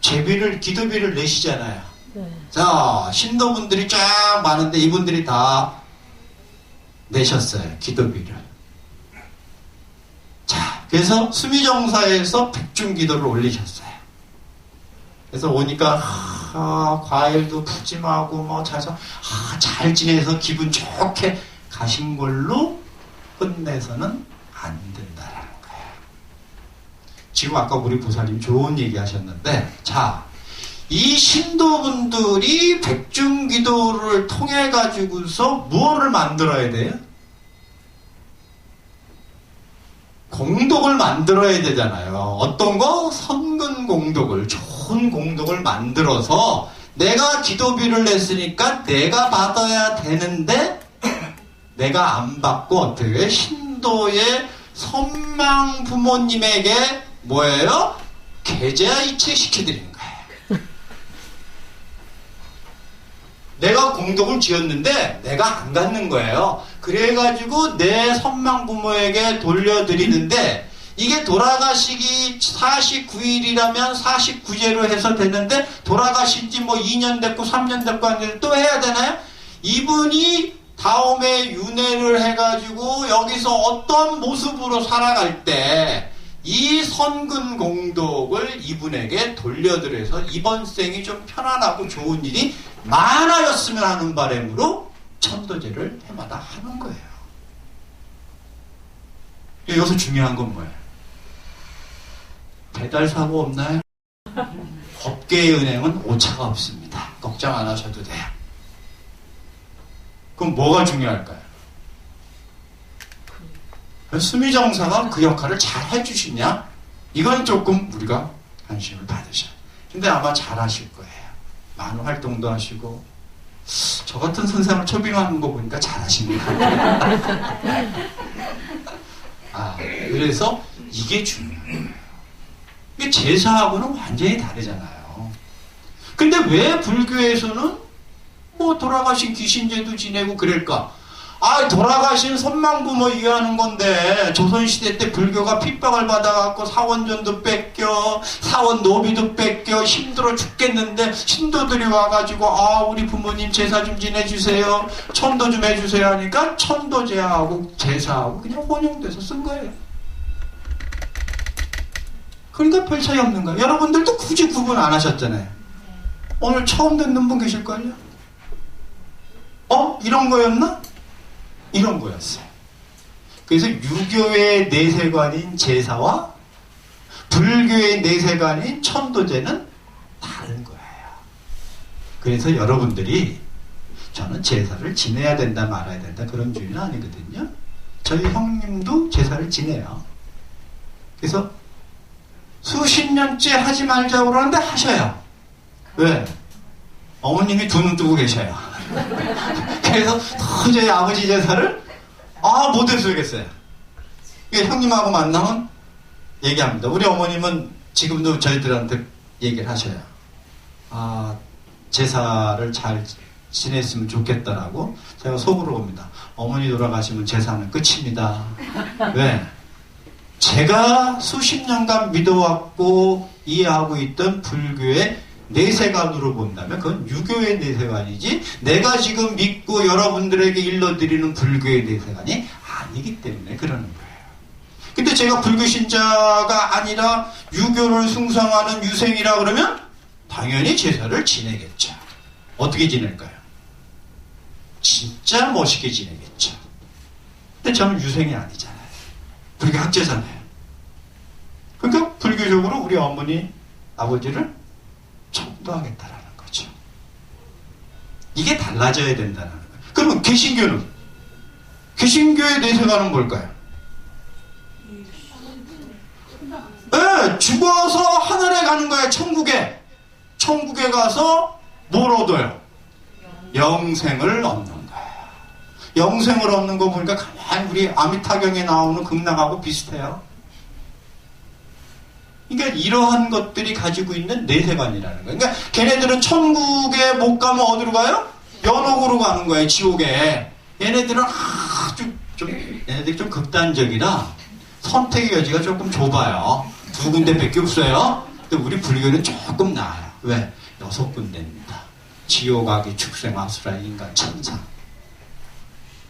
제비를 기도비를 내시잖아요. 네. 자, 신도분들이 쫙 많은데 이분들이 다 내셨어요. 기도비를. 자, 그래서 수미정사에서 백중기도를 올리셨어요. 그래서 오니까 과일도 푸짐하고 뭐 잘 지내서 기분 좋게 가신 걸로 끝내서는 안 된다라는 거예요. 지금 아까 우리 보살님 좋은 얘기 하셨는데, 자, 이 신도분들이 백중기도를 통해 가지고서 무엇을 만들어야 돼요? 공덕을 만들어야 되잖아요. 어떤 거? 선근 공덕을, 좋은 공덕을 만들어서 내가 기도비를 냈으니까 내가 받아야 되는데 내가 안 받고 어떻게 신도의 선망 부모님에게 뭐예요? 계좌 이체시켜드리는 거예요. 내가 공덕을 지었는데 내가 안 갖는 거예요. 그래가지고 내 선망 부모에게 돌려드리는데, 이게 돌아가시기 49일이라면 49제로 해서 되는데 돌아가신 지 뭐 2년 됐고 3년 됐고 하는데 또 해야 되나요? 이분이 다음에 윤회를 해가지고 여기서 어떤 모습으로 살아갈 때 이 선근 공덕을 이분에게 돌려드려서 이번 생이 좀 편안하고 좋은 일이 많아졌으면 하는 바람으로 천도제를 해마다 하는 거예요. 여기서 중요한 건 뭐예요? 배달 사고 없나요? 법계의 은행은 오차가 없습니다. 걱정 안 하셔도 돼요. 그럼 뭐가 중요할까요? 수미정사가 그 역할을 잘 해주시냐? 이건 조금 우리가 관심을 받으셔요. 근데 아마 잘 하실 거예요. 많은 활동도 하시고, 저 같은 선생을 초빙하는 거 보니까 잘 하시는 거예요. 그래서 이게 중요해요. 이게 제사하고는 완전히 다르잖아요. 근데 왜 불교에서는 뭐 돌아가신 귀신제도 지내고 그럴까? 돌아가신 선망부모 위하는 건데, 조선시대 때 불교가 핍박을 받아갖고 사원전도 뺏겨, 사원 노비도 뺏겨, 힘들어 죽겠는데, 신도들이 와가지고, 우리 부모님 제사 좀 지내주세요, 천도 좀 해주세요 하니까, 천도제하고 제사하고 그냥 혼용돼서 쓴 거예요. 그러니까 별 차이 없는 거예요. 여러분들도 굳이 구분 안 하셨잖아요. 오늘 처음 듣는 분 계실걸요? 이런 거였나? 이런 거였어요. 그래서 유교의 내세관인 제사와 불교의 내세관인 천도제는 다른 거예요. 그래서 여러분들이, 저는 제사를 지내야 된다 말아야 된다 그런 주의는 아니거든요. 저희 형님도 제사를 지내요. 그래서 수십 년째 하지 말자고 그러는데 하셔요. 왜? 어머님이 두 눈 뜨고 계셔요. 그래서 도저히 아버지 제사를 못 해주겠어요. 형님하고 만나면 얘기합니다. 우리 어머님은 지금도 저희들한테 얘기를 하셔요. 제사를 잘 지냈으면 좋겠다라고 제가 속으로 봅니다. 어머니 돌아가시면 재산은 끝입니다. 왜? 제가 수십 년간 믿어왔고 이해하고 있던 불교의 내세관으로 본다면 그건 유교의 내세관이지 내가 지금 믿고 여러분들에게 일러드리는 불교의 내세관이 아니기 때문에 그러는 거예요. 근데 제가 불교 신자가 아니라 유교를 숭상하는 유생이라 그러면 당연히 제사를 지내겠죠. 어떻게 지낼까요? 진짜 멋있게 지내겠죠. 근데 저는 유생이 아니잖아요. 불교 학자잖아요. 그러니까 불교적으로 우리 어머니, 아버지를 청도하겠다라는 거죠. 이게 달라져야 된다는 거예요. 그러면 개신교는? 개신교의 내세관은 뭘까요? 네, 죽어서 하늘에 가는 거예요. 천국에. 천국에 가서 뭘 얻어요? 영생을 얻는 거예요. 영생을 얻는 거 보니까 가만히 우리 아미타경에 나오는 극락하고 비슷해요. 그러니까 이러한 것들이 가지고 있는 내세관이라는 거예요. 그러니까 걔네들은 천국에 못 가면 어디로 가요? 연옥으로 가는 거예요. 지옥에. 얘네들은 얘네들이 좀 극단적이라 선택의 여지가 조금 좁아요. 2군데밖에 없어요. 근데 우리 불교는 조금 나아요. 왜? 6군데입니다. 지옥, 악의, 축생, 아수라, 인간, 천상.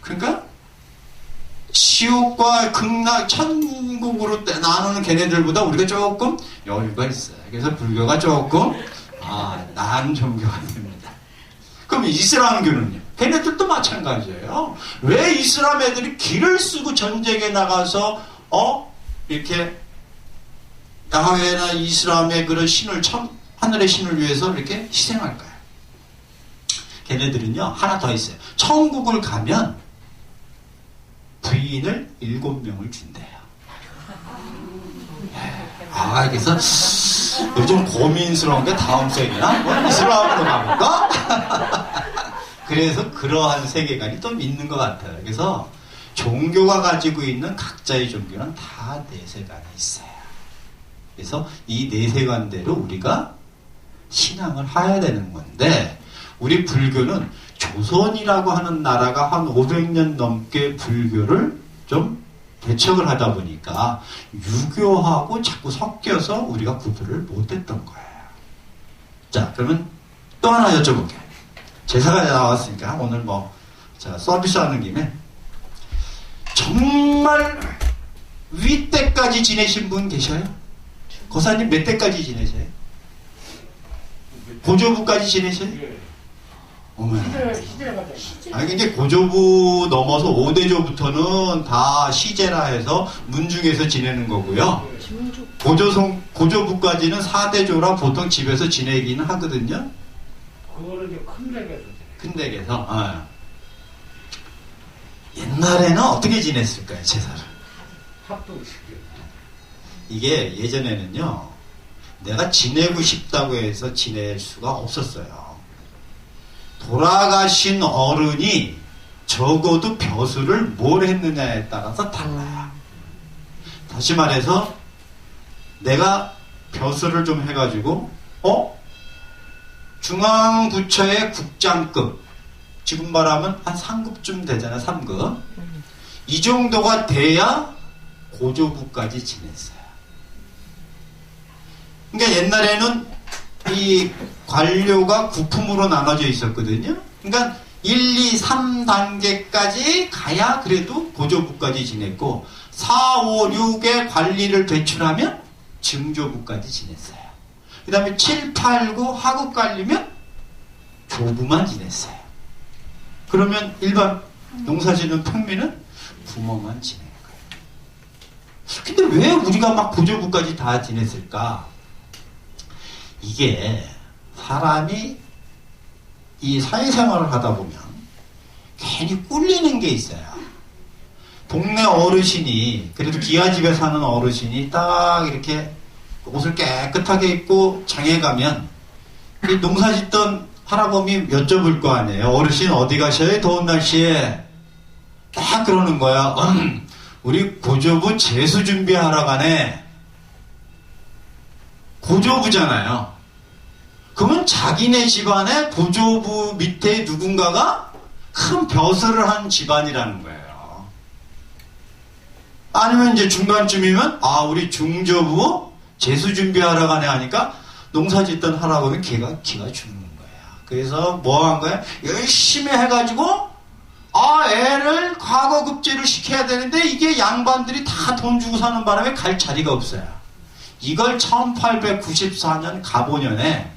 그러니까 지옥과 극락, 천국으로 나누는 걔네들보다 우리가 조금 여유가 있어요. 그래서 불교가 조금 나은 종교가 됩니다. 그럼 이슬람교는요? 걔네들도 마찬가지예요. 왜 이슬람 애들이 길을 쓰고 전쟁에 나가서 이렇게 야훼나 이슬람의 그런 신을 하늘의 신을 위해서 이렇게 희생할까요? 걔네들은요 하나 더 있어요. 천국을 가면 부인을 7명을 준대요. 그래서 요즘 고민스러운 게 다음 생이나 이슬람으로 가볼까? 그래서 그러한 세계관이 또 있는 것 같아요. 그래서 종교가 가지고 있는 각자의 종교는 다 내세관이 있어요. 그래서 이 내세관대로 우리가 신앙을 해야 되는 건데 우리 불교는 조선이라고 하는 나라가 한 500년 넘게 불교를 좀 개척을 하다 보니까 유교하고 자꾸 섞여서 우리가 구분을 못했던 거예요. 자, 그러면 또 하나 여쭤볼게요. 제사가 나왔으니까 오늘 제가 서비스하는 김에 정말 윗때까지 지내신 분 계셔요? 고사님 몇 때까지 지내세요? 고조부까지 지내세요? 어머. 근데 고조부 넘어서 5대조부터는 다 시제라 해서 문중에서 지내는 거고요. 고조부까지는 4대조라 보통 집에서 지내기는 하거든요. 그거는 이제 큰 댁에서. 큰 댁에서. 옛날에는 어떻게 지냈을까요, 제사를? 합동시켜. 이게 예전에는요, 내가 지내고 싶다고 해서 지낼 수가 없었어요. 돌아가신 어른이 적어도 벼슬을 뭘 했느냐에 따라서 달라요. 다시 말해서 내가 벼슬을 좀 해가지고 중앙부처의 국장급, 지금 말하면 한 3급쯤 되잖아요. 3급. 이 정도가 돼야 고조부까지 지냈어요. 그러니까 옛날에는 이 관료가 구품으로 나눠져 있었거든요. 그러니까 1, 2, 3단계까지 가야 그래도 고조부까지 지냈고 4, 5, 6의 관리를 배출하면 증조부까지 지냈어요. 그 다음에 7, 8, 9 하급 관리면 조부만 지냈어요. 그러면 일반 농사짓는 평민은 부모만 지내는 거예요. 근데 왜 우리가 막 고조부까지 다 지냈을까? 이게 사람이 이 사회생활을 하다 보면 괜히 꿀리는 게 있어요. 동네 어르신이, 그래도 기아집에 사는 어르신이 딱 이렇게 옷을 깨끗하게 입고 장에 가면 이 농사 짓던 할아범이 여쭤볼 거 아니에요. 어르신 어디 가셔요? 더운 날씨에. 딱 그러는 거야. 우리 고조부 제수 준비하러 가네. 고조부잖아요. 그러면 자기네 집안의 보조부 밑에 누군가가 큰 벼슬을 한 집안이라는 거예요. 아니면 이제 중간쯤이면 우리 중저부 재수 준비하러 가네 하니까 농사 짓던 할아버지는 기가 죽는 거야. 그래서 뭐 한 거야? 열심히 해가지고 애를 과거급제를 시켜야 되는데 이게 양반들이 다 돈 주고 사는 바람에 갈 자리가 없어요. 이걸 1894년 갑오년에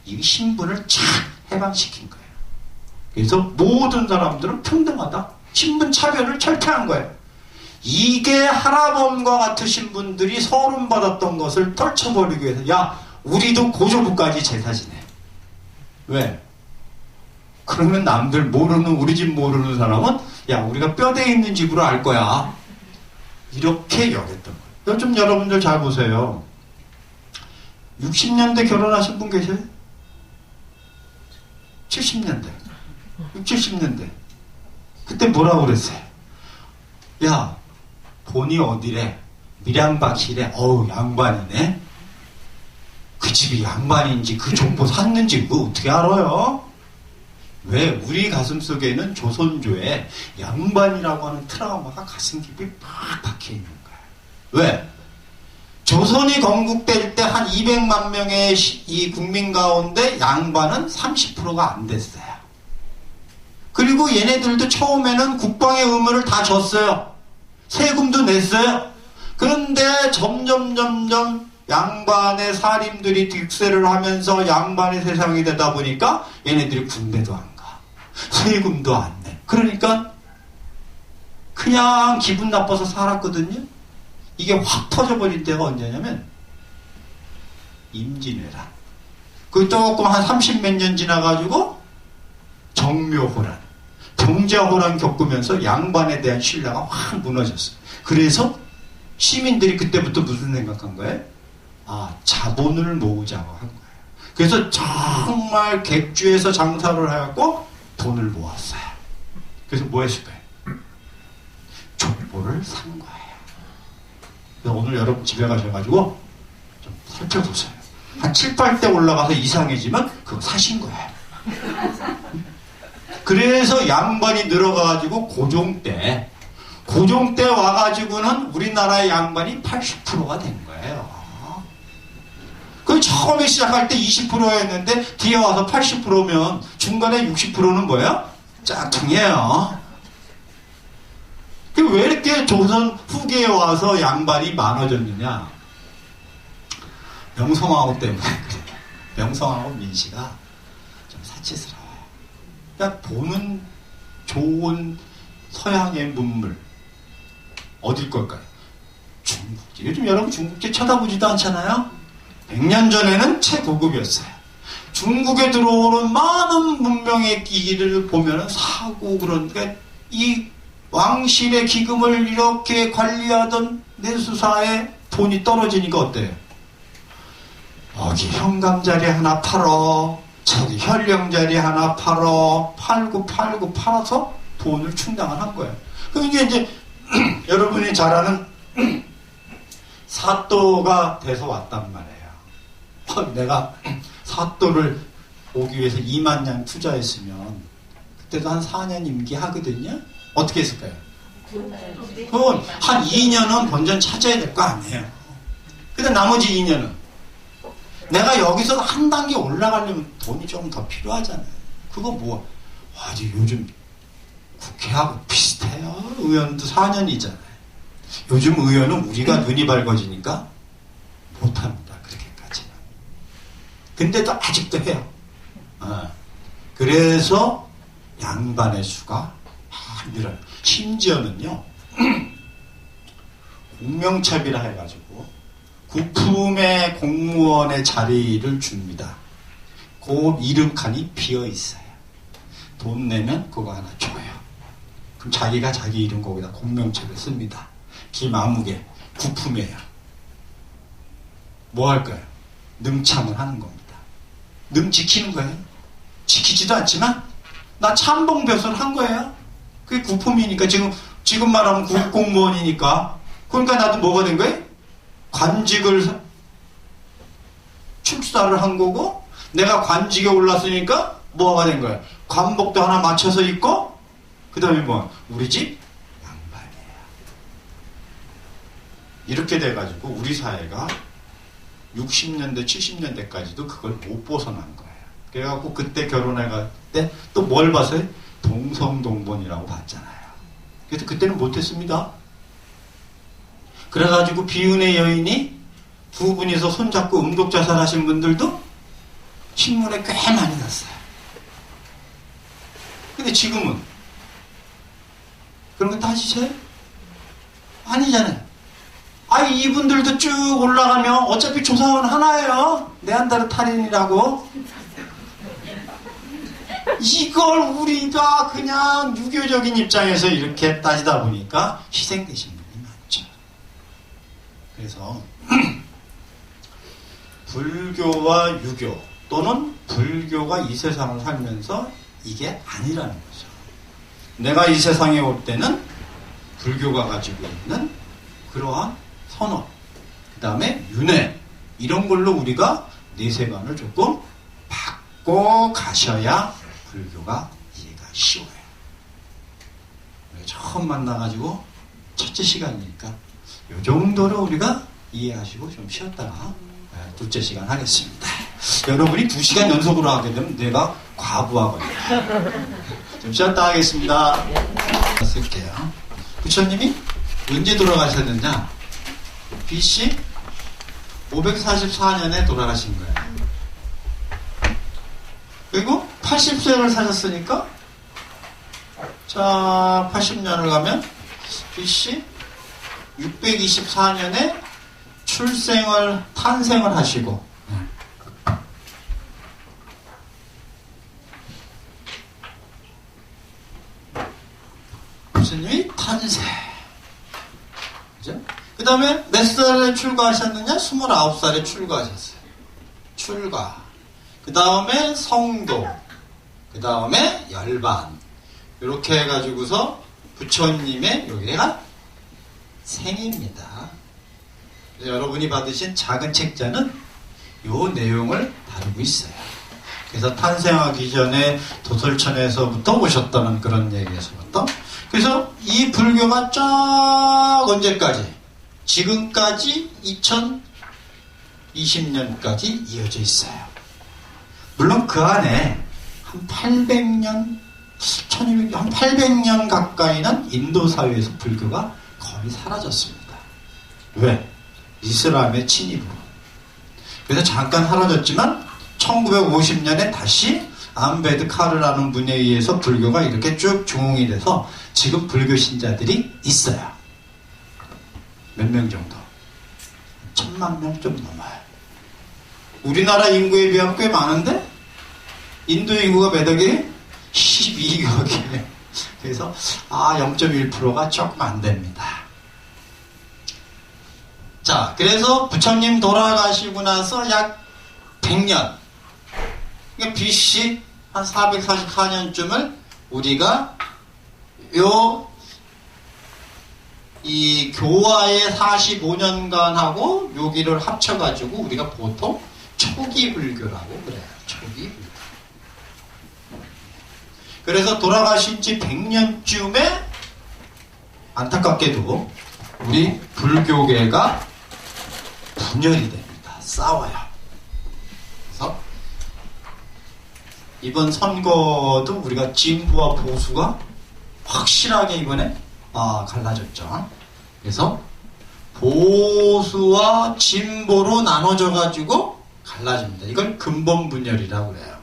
이 신분을 착 해방시킨 거예요. 그래서 모든 사람들은 평등하다. 신분 차별을 철폐한 거예요. 이게 할아범과 같으신 분들이 서름받았던 것을 떨쳐버리기 위해서 우리도 고조부까지 제사 지내. 왜? 그러면 남들 모르는 우리 집 모르는 사람은 우리가 뼈대 있는 집으로 알 거야. 이렇게 여겼던 거예요. 좀 여러분들 잘 보세요. 60년대 결혼하신 분 계세요? 70년대. 70년대. 그때 뭐라고 그랬어요? 돈이 어디래? 밀양박이래. 양반이네. 그 집이 양반인지 그 족보 샀는지 그거 어떻게 알아요? 왜? 우리 가슴속에는 조선조에 양반이라고 하는 트라우마가 가슴 깊이 팍 박혀있는 거야. 왜? 조선이 건국될 때 한 200만 명의 이 국민 가운데 양반은 30%가 안 됐어요. 그리고 얘네들도 처음에는 국방의 의무를 다 졌어요. 세금도 냈어요. 그런데 점점 양반의 사림들이 득세를 하면서 양반의 세상이 되다 보니까 얘네들이 군대도 안 가. 세금도 안 내. 그러니까 그냥 기분 나빠서 살았거든요. 이게 확 터져버린 때가 언제냐면 임진왜란. 그 조금 한 30몇 년 지나가지고 정묘호란, 병자호란 겪으면서 양반에 대한 신뢰가 확 무너졌어요. 그래서 시민들이 그때부터 무슨 생각한 거예요? 자본을 모으자고 한 거예요. 그래서 정말 객주에서 장사를 해갖고 돈을 모았어요. 그래서 뭐 했을 거예요? 족보를 산 거예요. 그래서 오늘 여러분 집에 가셔가지고 좀 살펴보세요. 한 7, 8대 올라가서 이상해지면 그거 사신 거예요. 그래서 양반이 늘어가가지고 고종 때 와가지고는 우리나라의 양반이 80%가 된 거예요. 그 처음에 시작할 때 20%였는데 뒤에 와서 80%면 중간에 60%는 뭐예요? 짝퉁이에요. 왜 이렇게 조선 후기에 와서 양반이 많아졌느냐? 명성황후 때문에 그래요. 명성황후 민씨가 좀 사치스러워요. 보는 좋은 서양의 문물 어딜 걸까요? 중국지. 요즘 여러분 중국지 쳐다보지도 않잖아요? 100년 전에는 최고급이었어요. 중국에 들어오는 많은 문명의 기기를 보면 사고 그러니까 이 왕실의 기금을 이렇게 관리하던 내수사의 돈이 떨어지니까 어때요? 여기 현감자리 하나 팔어, 저기 현령자리 하나 팔어, 팔아서 돈을 충당을 한 거예요. 그럼 이게 여러분이 잘 아는 사또가 돼서 왔단 말이에요. 내가 사또를 오기 위해서 2만 냥 투자했으면 그때도 한 4년 임기 하거든요. 어떻게 했을까요? 그건 한 2년은 본전 찾아야 될 거 아니에요. 근데 나머지 2년은 내가 여기서 한 단계 올라가려면 돈이 좀 더 필요하잖아요. 그거 뭐 요즘 국회하고 비슷해요. 의원도 4년이잖아요. 요즘 의원은 우리가 눈이 밝아지니까 못합니다. 그렇게까지는. 근데도 아직도 해요. 그래서 양반의 수가 늘어요. 심지어는요, 공명첩이라 해가지고 구품의 공무원의 자리를 줍니다. 그 이름 칸이 비어 있어요. 돈 내면 그거 하나 줘요. 그럼 자기가 자기 이름 거기다 공명첩을 씁니다. 김아무개 구품이에요. 뭐 할까요? 능참을 하는 겁니다. 능 지키는 거예요. 지키지도 않지만 나 참봉벼슬 한 거예요. 그게 구품이니까 지금 말하면 국공무원이니까. 그러니까 나도 뭐가 된 거예요? 관직을 출사를 한 거고 내가 관직에 올랐으니까 뭐가 된 거야? 관복도 하나 맞춰서 입고 그 다음에 뭐 우리 집 양반이야. 이렇게 돼가지고 우리 사회가 60년대 70년대까지도 그걸 못 벗어난 거예요. 그래갖고 그때 결혼해갈 때 또 뭘 봤어요? 동성동본이라고 봤잖아요. 그래서 그때는 못했습니다. 그래가지고 비운의 여인이 두 분이서 손잡고 음독자살하신 분들도 신문에 꽤 많이 났어요. 근데 지금은 그런 거 따지세요? 아니잖아요. 아니 이분들도 쭉 올라가면 어차피 조상은 하나예요. 네안데르탈인이라고. 이걸 우리가 그냥 유교적인 입장에서 이렇게 따지다 보니까 희생되신 분이 많죠. 그래서 불교와 유교 또는 불교가 이 세상을 살면서 이게 아니라는 거죠. 내가 이 세상에 올 때는 불교가 가지고 있는 그러한 선언, 그 다음에 윤회 이런 걸로 우리가 내세관을 조금 바꿔 가셔야 불교가 이해가 쉬워요. 처음 만나가지고 첫째 시간이니까 이 정도로 우리가 이해하시고 좀 쉬었다가 둘째 시간 하겠습니다. 여러분이 2시간 연속으로 하게 되면 내가 과부하거든요. 좀 쉬었다 하겠습니다. 쓸게요. 부처님이 언제 돌아가셨느냐? BC 544년에 돌아가신 거예요. 그리고 80세를 사셨으니까 자 80년을 가면 BC 624년에 탄생을 하시고 부처님이 탄생. 그죠? 그 다음에 몇 살에 출가하셨느냐? 29살에 출가하셨어요. 출가. 그 다음에 성도. 그 다음에 열반. 이렇게 해가지고서 부처님의 여기가 생입니다. 여러분이 받으신 작은 책자는 요 내용을 다루고 있어요. 그래서 탄생하기 전에 도솔천에서부터 오셨다는 그런 얘기에서부터. 그래서 이 불교가 쫙 언제까지? 지금까지 2020년까지 이어져 있어요. 물론 그 안에 한 800년, 1200년, 한 800년 가까이는 인도 사회에서 불교가 거의 사라졌습니다. 왜? 이슬람의 침입으로. 그래서 잠깐 사라졌지만 1950년에 다시 암베드카르라는 분에 의해서 불교가 이렇게 쭉 중흥이 돼서 지금 불교 신자들이 있어요. 몇 명 정도? 1000만 명 좀 넘어요. 우리나라 인구에 비하면 꽤 많은데 인도 인구가 몇 억이에요? 12억이에요. 그래서 0.1%가 조금 안 됩니다. 자, 그래서 부처님 돌아가시고 나서 약 100년, 그러니까 BC 한 444년쯤을 우리가 이 교화의 45년간 하고 여기를 합쳐가지고 우리가 보통 초기 불교라고 그래요. 초기 불교. 그래서 돌아가신 지 100년쯤에 안타깝게도 우리 불교계가 분열이 됩니다. 싸워요. 그래서 이번 선거도 우리가 진보와 보수가 확실하게 이번에 갈라졌죠. 그래서 보수와 진보로 나눠져 가지고 갈라집니다. 이걸 근본 분열이라고 그래요.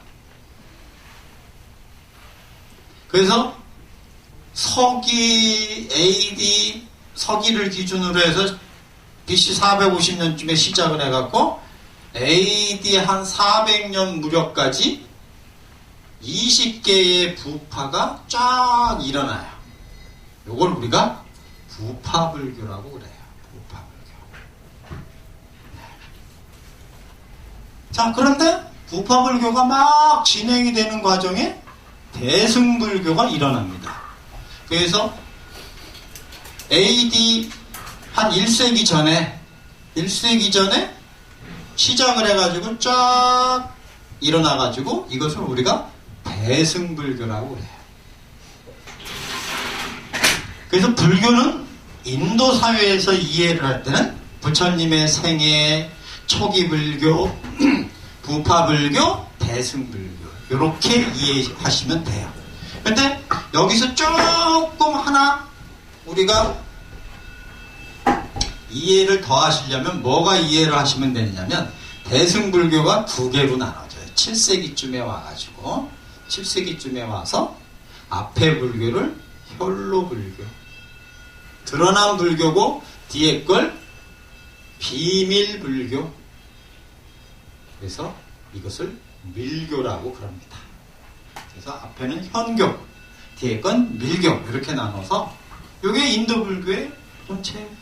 그래서 서기 AD 서기를 기준으로 해서 BC 450년쯤에 시작을 해갖고 AD 한 400년 무렵까지 20개의 부파가 쫙 일어나요. 이걸 우리가 부파불교라고 그래요. 부파불교. 자, 그런데 부파불교가 막 진행이 되는 과정에 대승불교가 일어납니다. 그래서 AD 한 1세기 전에 시작을 해가지고 쫙 일어나가지고 이것을 우리가 대승불교라고 해요. 그래서 불교는 인도 사회에서 이해를 할 때는 부처님의 생애, 초기 불교, 부파 불교, 대승불교 이렇게 이해하시면 돼요. 근데 여기서 조금 하나 우리가 이해를 더 하시려면 뭐가 이해를 하시면 되느냐면 대승불교가 두 개로 나눠져요. 7세기쯤에 와가지고 7세기쯤에 와서 앞에 불교를 혈로불교, 드러난 불교고 뒤에 걸 비밀불교. 그래서 이것을 밀교라고 그럽니다. 그래서 앞에는 현교, 뒤에 건 밀교 이렇게 나눠서 이게 인도 불교의 본체예요.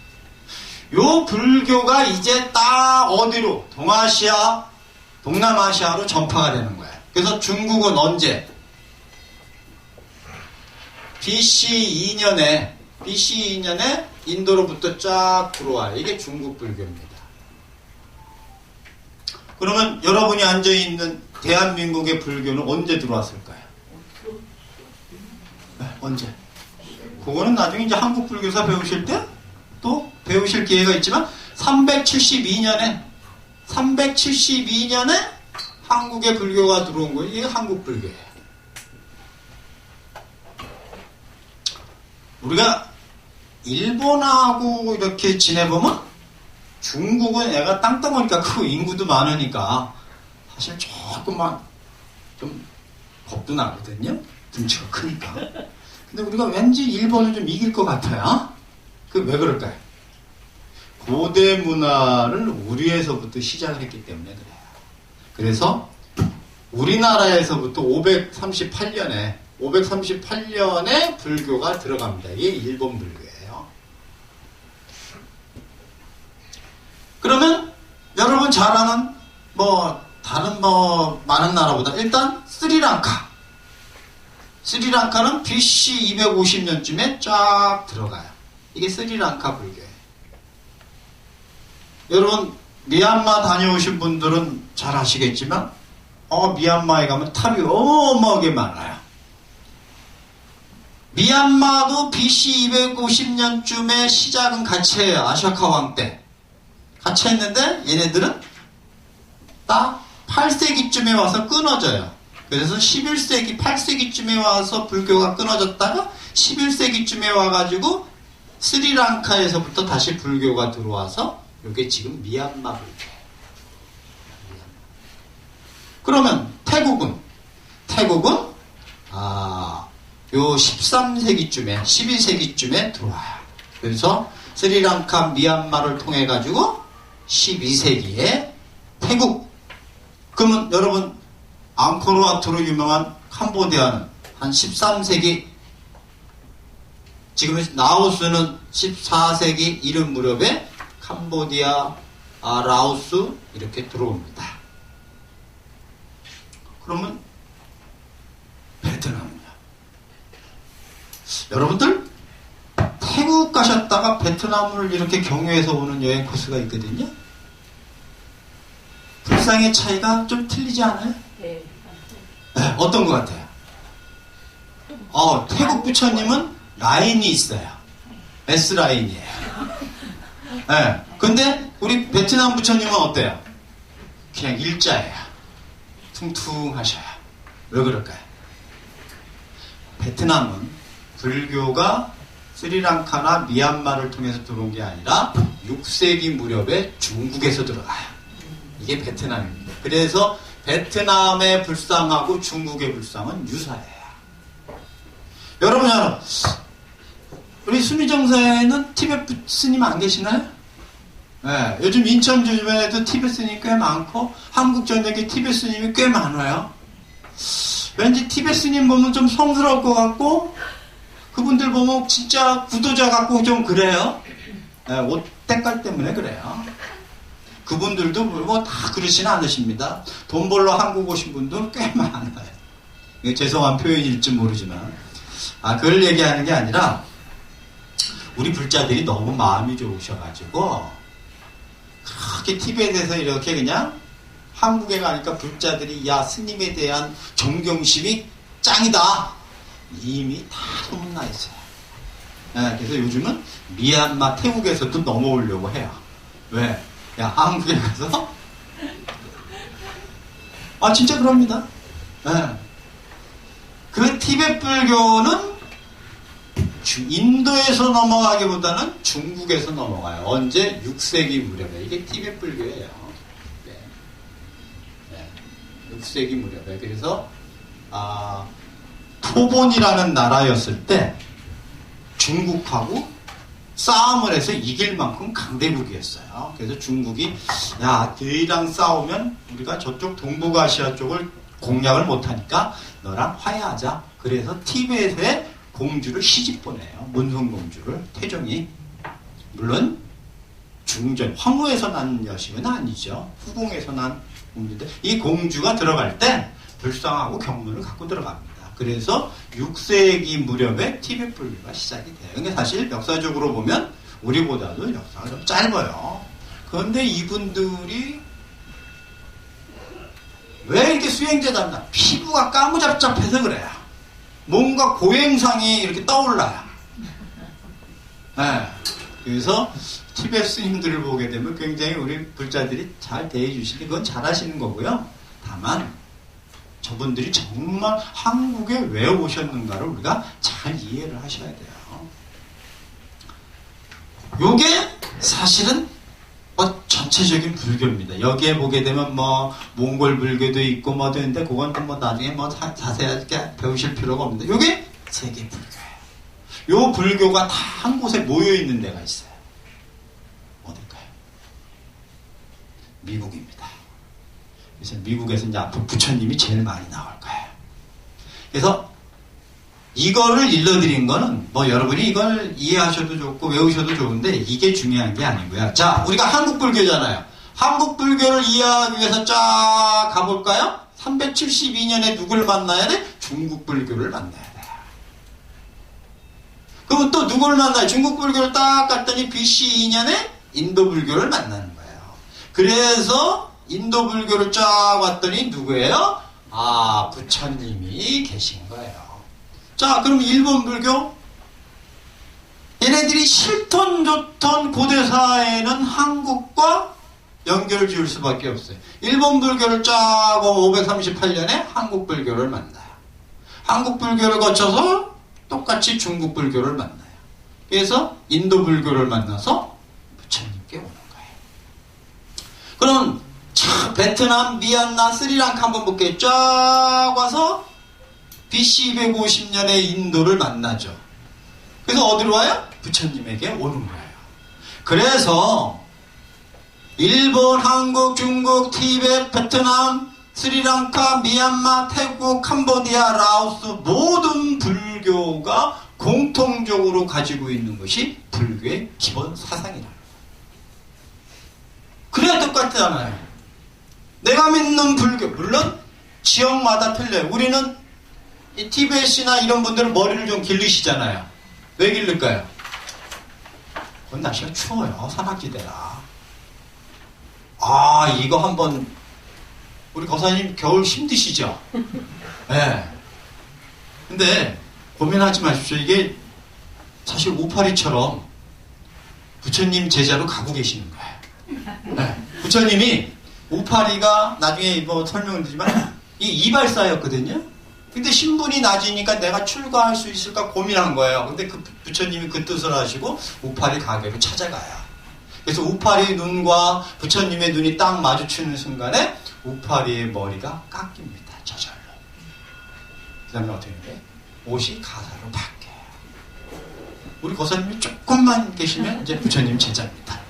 요 불교가 이제 딱 어디로? 동아시아, 동남아시아로 전파가 되는 거예요. 그래서 중국은 언제? BC 2년에 인도로부터 쫙 들어와요. 이게 중국 불교입니다. 그러면 여러분이 앉아있는 대한민국의 불교는 언제 들어왔을까요? 네, 언제? 그거는 나중에 이제 한국 불교사 배우실 때 또 배우실 기회가 있지만 372년에 한국에 불교가 들어온 거예요. 이게 한국 불교예요. 우리가 일본하고 이렇게 지내보면 중국은 애가 땅덩어리가 크고 인구도 많으니까 사실 조금만 좀 겁도 나거든요. 등치가 크니까. 근데 우리가 왠지 일본을 좀 이길 것 같아요. 그 왜 그럴까요? 고대 문화를 우리에서부터 시작을 했기 때문에 그래요. 그래서 우리나라에서부터 538년에 불교가 들어갑니다. 이게 일본 불교예요. 그러면 여러분 잘 아는 다른 많은 나라보다 일단 스리랑카는 BC 250년쯤에 쫙 들어가요. 이게 스리랑카 불교예요. 여러분 미얀마 다녀오신 분들은 잘 아시겠지만 미얀마에 가면 탑이 어마어마하게 많아요. 미얀마도 BC 250년쯤에 시작은 같이 해요. 아쇼카 왕 때 같이 했는데 얘네들은 딱 8세기쯤에 와서 끊어져요. 그래서 11세기, 8세기쯤에 와서 불교가 끊어졌다가 11세기쯤에 와가지고 스리랑카에서부터 다시 불교가 들어와서 이게 지금 미얀마 불교예요. 그러면 태국은 요 13세기쯤에 12세기쯤에 들어와요. 그래서 스리랑카, 미얀마를 통해 가지고 12세기에 태국. 그러면 여러분 앙코르와트로 유명한 캄보디아는 한 13세기, 지금 라오스는 14세기 이른 무렵에 캄보디아, 라오스 이렇게 들어옵니다. 그러면 베트남은요? 여러분들 태국 가셨다가 베트남을 이렇게 경유해서 오는 여행 코스가 있거든요. 불상의 차이가 좀 틀리지 않아요? 네. 네, 어떤 것 같아요? 태국 부처님은 라인이 있어요. S라인이에요. 네, 근데 우리 베트남 부처님은 어때요? 그냥 일자예요. 퉁퉁하셔요. 왜 그럴까요? 베트남은 불교가 스리랑카나 미얀마를 통해서 들어온 게 아니라 6세기 무렵에 중국에서 들어가요. 이게 베트남입니다. 그래서 베트남의 불상하고 중국의 불상은 유사해요. 여러분, 우리 순위정사에는 티베트 스님 안 계시나요? 네, 요즘 인천 주변에도 티베트 스님이 꽤 많고 한국 전역에 티베트 스님이 꽤 많아요. 왠지 티베트 스님 보면 좀 성스러울 것 같고 그분들 보면 진짜 구도자 같고 좀 그래요. 네, 옷 때깔 때문에 그래요. 그분들도 뭐 다 그러지는 않으십니다. 돈 벌러 한국 오신 분도 꽤 많아요. 이게 죄송한 표현일지 모르지만 그걸 얘기하는 게 아니라 우리 불자들이 너무 마음이 좋으셔가지고 그렇게 티벳에서 이렇게 그냥 한국에 가니까 불자들이 야 스님에 대한 존경심이 짱이다. 이미 다 소문나 있어요. 네, 그래서 요즘은 미얀마, 태국에서도 넘어오려고 해요. 왜? 야 한국에 가서 진짜 그럽니다. 네. 그 티베트 불교는 인도에서 넘어가기보다는 중국에서 넘어가요. 언제? 6세기 무렵에. 이게 티베트 불교예요. 네. 6세기 무렵에. 그래서 토본이라는 나라였을 때 중국하고 싸움을 해서 이길 만큼 강대국이었어요. 그래서 중국이 야 너희랑 싸우면 우리가 저쪽 동북아시아 쪽을 공략을 못하니까 너랑 화해하자. 그래서 티베트에 공주를 시집 보내요. 문성공주를 태종이. 물론 중전 황후에서 난 여식은 아니죠. 후궁에서 난 공주인데 이 공주가 들어갈 때 불상하고 경문을 갖고 들어갑니다. 그래서 6세기 무렵에 티베트 불교가 시작이 돼요. 근데 사실 역사적으로 보면 우리보다도 역사가 좀 짧아요. 그런데 이분들이 왜 이렇게 수행자답나? 피부가 까무잡잡해서 그래요. 뭔가 고행상이 이렇게 떠올라요. 네. 그래서 티베트 스님들을 보게 되면 굉장히 우리 불자들이 잘 대해주시니 그건 잘하시는 거고요. 다만 저분들이 정말 한국에 왜 오셨는가를 우리가 잘 이해를 하셔야 돼요. 요게 사실은 전체적인 불교입니다. 여기에 보게 되면 몽골 불교도 있고 되는데 그건 또 나중에 자세하게 배우실 필요가 없는데 요게 세계 불교예요. 요 불교가 다 한 곳에 모여 있는 데가 있어요. 어딜까요? 미국입니다. 그래서 미국에서 이제 앞으로 부처님이 제일 많이 나올 거예요. 그래서 이거를 일러드린 거는 여러분이 이걸 이해하셔도 좋고 외우셔도 좋은데 이게 중요한 게 아니고요. 자, 우리가 한국 불교잖아요. 한국 불교를 이해하기 위해서 쫙 가볼까요? 372년에 누굴 만나야 돼? 중국 불교를 만나야 돼요. 그럼 또 누굴 만나요? 중국 불교를 딱 갔더니 BC 2년에 인도 불교를 만나는 거예요. 그래서 인도 불교를 쫙 왔더니 누구예요? 부처님이 계신 거예요. 자, 그럼 일본 불교? 얘네들이 싫던 좋던 고대사에는 한국과 연결을 지을 수밖에 없어요. 일본 불교를 쫙 538년에 한국 불교를 만나요. 한국 불교를 거쳐서 똑같이 중국 불교를 만나요. 그래서 인도 불교를 만나서 부처님께 오는 거예요. 그럼 베트남, 미얀마, 스리랑카 한번 볼게요. 쫙 와서 BC 250년에 인도를 만나죠. 그래서 어디로 와요? 부처님에게 오는 거예요. 그래서 일본, 한국, 중국, 티베트, 베트남, 스리랑카, 미얀마, 태국, 캄보디아, 라오스 모든 불교가 공통적으로 가지고 있는 것이 불교의 기본 사상이라는 거예요. 그래야 똑같잖아요. 내가 믿는 불교, 물론 지역마다 틀려요. 우리는 이 티베트나 이런 분들은 머리를 좀 길르시잖아요. 왜 길를까요? 그건 날씨가 추워요. 산악지대라. 이거 한번 우리 거사님 겨울 힘드시죠? 네. 근데 고민하지 마십시오. 이게 사실 오파리처럼 부처님 제자로 가고 계시는 거예요. 네. 부처님이 오파리가 나중에 설명을 드리지만 이 이발사였거든요. 근데 신분이 낮으니까 내가 출가할 수 있을까 고민한 거예요. 근데 그 부처님이 그 뜻을 하시고 오파리 가게로 찾아가요. 그래서 오파리 눈과 부처님의 눈이 딱 마주치는 순간에 오파리의 머리가 깎입니다. 저절로. 그 다음에 어떻게 돼? 옷이 가사로 바뀌어요. 우리 거사님이 조금만 계시면 이제 부처님 제자입니다.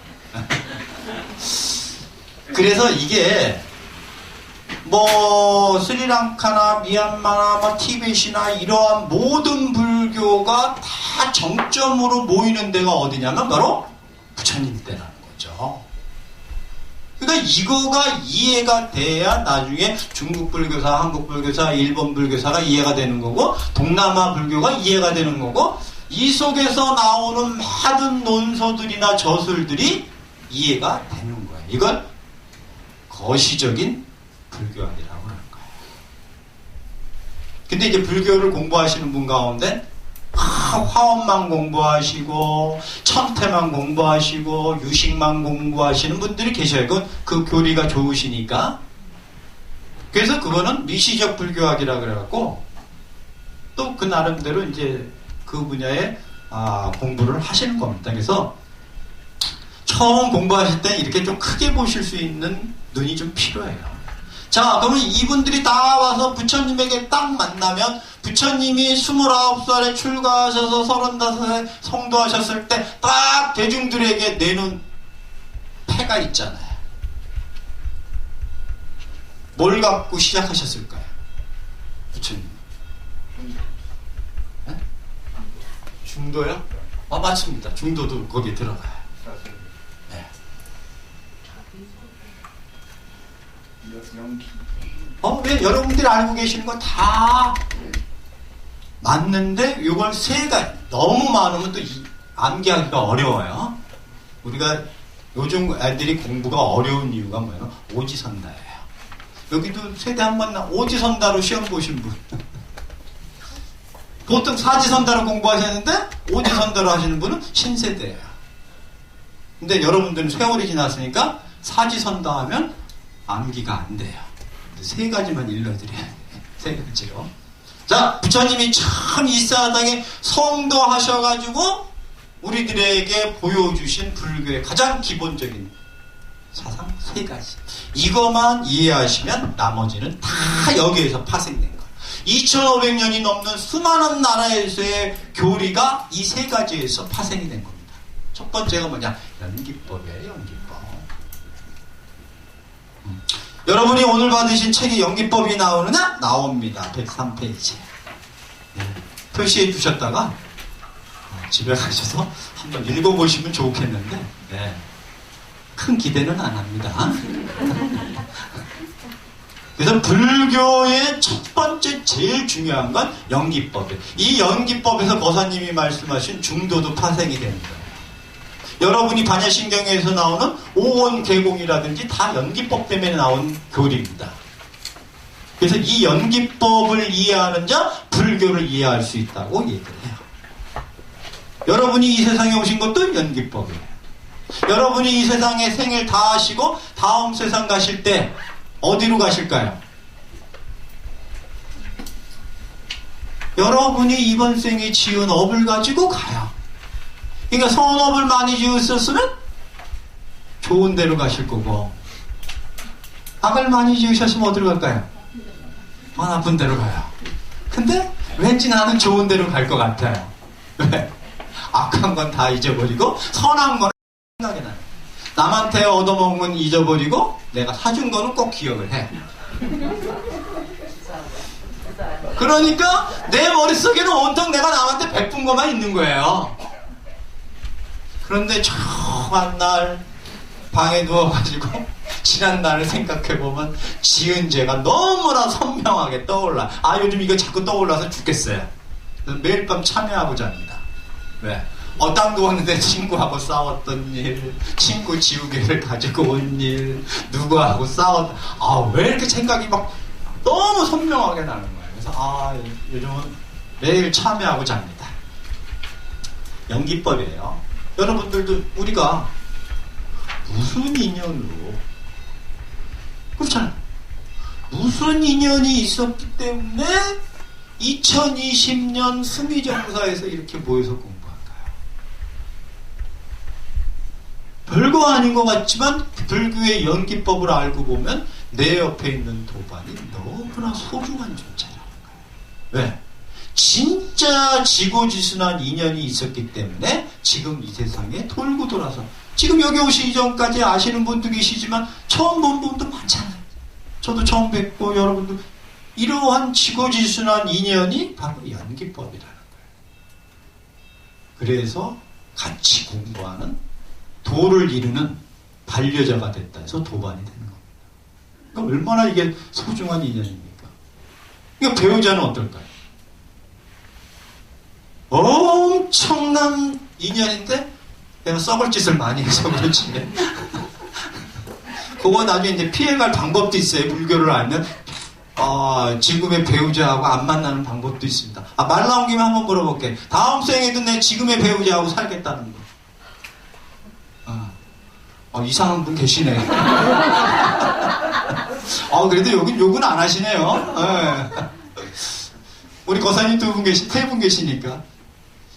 그래서 이게 스리랑카나 미얀마나 티베트나 이러한 모든 불교가 다 정점으로 모이는 데가 어디냐면 바로 부처님 때라는 거죠. 그러니까 이거가 이해가 돼야 나중에 중국 불교사, 한국 불교사, 일본 불교사가 이해가 되는 거고 동남아 불교가 이해가 되는 거고 이 속에서 나오는 많은 논서들이나 저술들이 이해가 되는 거예요. 이걸 거시적인 불교학이라고 하는 거예요. 근데 이제 불교를 공부하시는 분 가운데 화엄만 공부하시고 천태만 공부하시고 유식만 공부하시는 분들이 계셔요. 그 교리가 좋으시니까. 그래서 그거는 미시적 불교학이라 그래갖고 또 그 나름대로 이제 그 분야에 공부를 하시는 겁니다. 그래서 처음 공부하실 때 이렇게 좀 크게 보실 수 있는 눈이 좀 필요해요. 자, 그러면 이분들이 다 와서 부처님에게 딱 만나면 부처님이 29살에 출가하셔서 35살에 성도하셨을 때 딱 대중들에게 내놓은 패가 있잖아요. 뭘 갖고 시작하셨을까요? 부처님. 네? 중도요? 맞습니다. 중도도 거기에 들어가요. 네. 왜 여러분들이 알고 계시는 건 다 맞는데 이걸 세 가지 너무 많으면 또 암기하기가 어려워요. 우리가 요즘 애들이 공부가 어려운 이유가 뭐예요? 오지선다예요. 여기도 세대 한번 오지선다로 시험 보신 분 보통 사지선다로 공부하셨는데 오지선다로 하시는 분은 신세대예요. 근데 여러분들은 세월이 지났으니까 사지선다 하면 암기가 안 돼요. 세 가지만 일러드려야 돼요. 세 가지로. 자, 부처님이 참 이 사당에 성도하셔가지고 우리들에게 보여주신 불교의 가장 기본적인 사상 세 가지. 이것만 이해하시면 나머지는 다 여기에서 파생된 거예요. 2500년이 넘는 수많은 나라에서의 교리가 이 세 가지에서 파생이 된 겁니다. 첫 번째가 뭐냐? 연기법이에요. 연기법. 여러분이 오늘 받으신 책에 연기법이 나오느냐? 나옵니다. 103페이지. 네. 표시해 두셨다가 집에 가셔서 한번 읽어보시면 좋겠는데 네. 큰 기대는 안 합니다. 그래서 불교의 첫 번째 제일 중요한 건 연기법이에요. 이 연기법에서 거사님이 말씀하신 중도도 파생이 되는 거예요. 여러분이 반야신경에서 나오는 오원계공이라든지 다 연기법 때문에 나온 교리입니다. 그래서 이 연기법을 이해하는 자 불교를 이해할 수 있다고 얘기를 해요. 여러분이 이 세상에 오신 것도 연기법이에요. 여러분이 이 세상에 생일 다 하시고 다음 세상 가실 때 어디로 가실까요? 여러분이 이번 생에 지은 업을 가지고 가요. 그러니까 선업을 많이 지으셨으면 좋은 데로 가실 거고 악을 많이 지으셨으면 어디로 갈까요? 나쁜 데로 가요. 근데 왠지 나는 좋은 데로 갈 것 같아요. 왜? 악한 건 다 잊어버리고 선한 건 생각이 나요. 남한테 얻어먹은 건 잊어버리고 내가 사준 거는 꼭 기억을 해. 그러니까 내 머릿속에는 온통 내가 남한테 베푼 것만 있는 거예요. 그런데 한 날 방에 누워가지고 지난 날을 생각해보면 지은 죄가 너무나 선명하게 떠올라. 요즘 이거 자꾸 떠올라서 죽겠어요. 매일 밤 참여하고 잡니다. 왜? 땅 누웠는데 친구하고 싸웠던 일, 친구 지우개를 가지고 온 일, 누구하고 왜 이렇게 생각이 막 너무 선명하게 나는 거예요. 그래서 요즘은 매일 참여하고 잡니다. 연기법이에요. 여러분들도 우리가 무슨 인연으로 그렇잖아요. 무슨 인연이 있었기 때문에 2020년 수미정사에서 이렇게 모여서 공부할까요? 별거 아닌 것 같지만 불교의 연기법을 알고 보면 내 옆에 있는 도반이 너무나 소중한 존재라는 거예요. 왜? 진짜 지고지순한 인연이 있었기 때문에 지금 이 세상에 돌고 돌아서 지금 여기 오시기 전까지 아시는 분도 계시지만 처음 본 분도 많잖아요. 저도 처음 뵙고 여러분도 이러한 지고지순한 인연이 바로 연기법이라는 거예요. 그래서 같이 공부하는 도를 이루는 반려자가 됐다 해서 도반이 되는 겁니다. 그러니까 얼마나 이게 소중한 인연입니까? 그러니까 배우자는 어떨까요? 엄청난 인연인데 내가 썩을 짓을 많이 해서 그렇지 그거 나중에 이제 피해갈 방법도 있어요. 불교를 알면. 지금의 배우자하고 안 만나는 방법도 있습니다. 말 나온 김에 한번 물어볼게. 다음 생에도 내 지금의 배우자하고 살겠다는 거. 이상한 분 계시네. 그래도 여긴 욕은 안 하시네요. 우리 거사님 세 분 계시니까.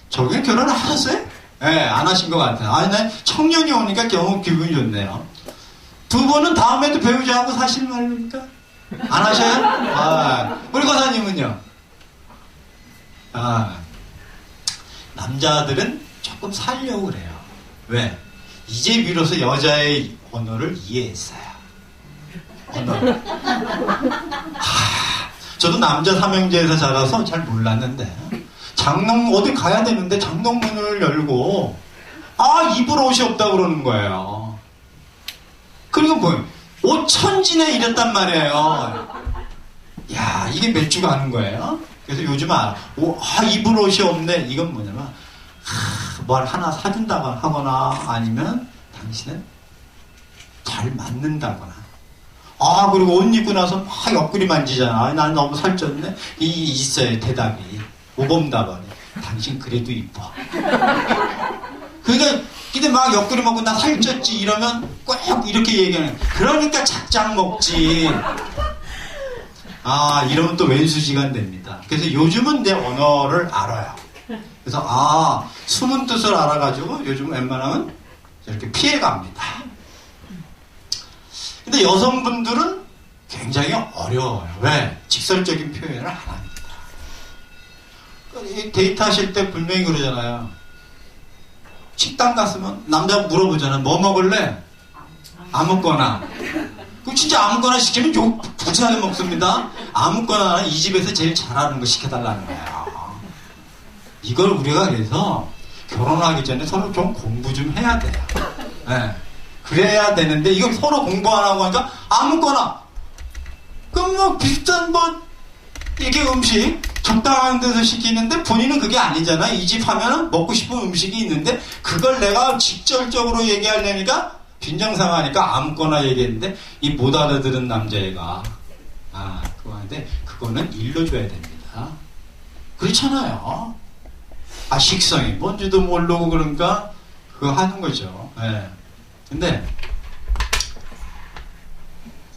저기는 결혼 안 하셨어요? 안 하신 것 같아요. 난 청년이 오니까 너무 기분이 좋네요. 두 분은 다음에도 배우자하고 사실 말입니까? 안 하셔요? 우리 거사님은요? 남자들은 조금 살려고 그래요. 왜? 이제 비로소 여자의 언어를 이해했어요. 언어를. 저도 남자 삼형제에서 자라서 잘 몰랐는데, 어딜 가야 되는데 장롱문을 열고, 입을 옷이 없다고 그러는 거예요. 그리고 옷 천진에 이랬단 말이에요. 야, 이게 몇 주가 하는 거예요? 그래서 요즘 입을 옷이 없네. 이건 뭐냐면, 뭘 하나 사준다거나 하거나 아니면 당신은 잘 맞는다거나. 그리고 옷 입고 나서 막 옆구리 만지잖아. 난 너무 살쪘네. 있어요, 대답이. 모범답안이. 당신 그래도 이뻐. 그러니까 근데 막 옆구리 먹고 나 살쪘지 이러면 꼭 이렇게 얘기하는. 그러니까 작작 먹지. 이러면 또 왼수지간 됩니다. 그래서 요즘은 내 언어를 알아요. 그래서 숨은 뜻을 알아가지고 요즘 웬만하면 이렇게 피해갑니다. 근데 여성분들은 굉장히 어려워요. 왜? 직설적인 표현을 안 합니다. 데이트 하실 때 분명히 그러잖아요. 식당 갔으면 남자가 물어보잖아요. 뭐 먹을래? 아무거나. 그럼 진짜 아무거나 시키면 욕 부지하게 먹습니다. 아무거나 이 집에서 제일 잘하는 거 시켜달라는 거예요. 이걸 우리가 그래서 결혼하기 전에 서로 좀 공부 좀 해야 돼요. 네. 그래야 되는데 이걸 서로 공부 안 하고 하니까 아무거나. 그럼 비슷한 이렇게 음식 적당한 데서 시키는데 본인은 그게 아니잖아. 이 집 하면은 먹고 싶은 음식이 있는데 그걸 내가 직접적으로 얘기하려니까 빈정상하니까 아무거나 얘기했는데 이 못 알아들은 남자애가 그거 하는데 그거는 일러줘야 됩니다. 그렇잖아요. 식성이 뭔지도 모르고 그러니까 그거 하는 거죠. 네. 근데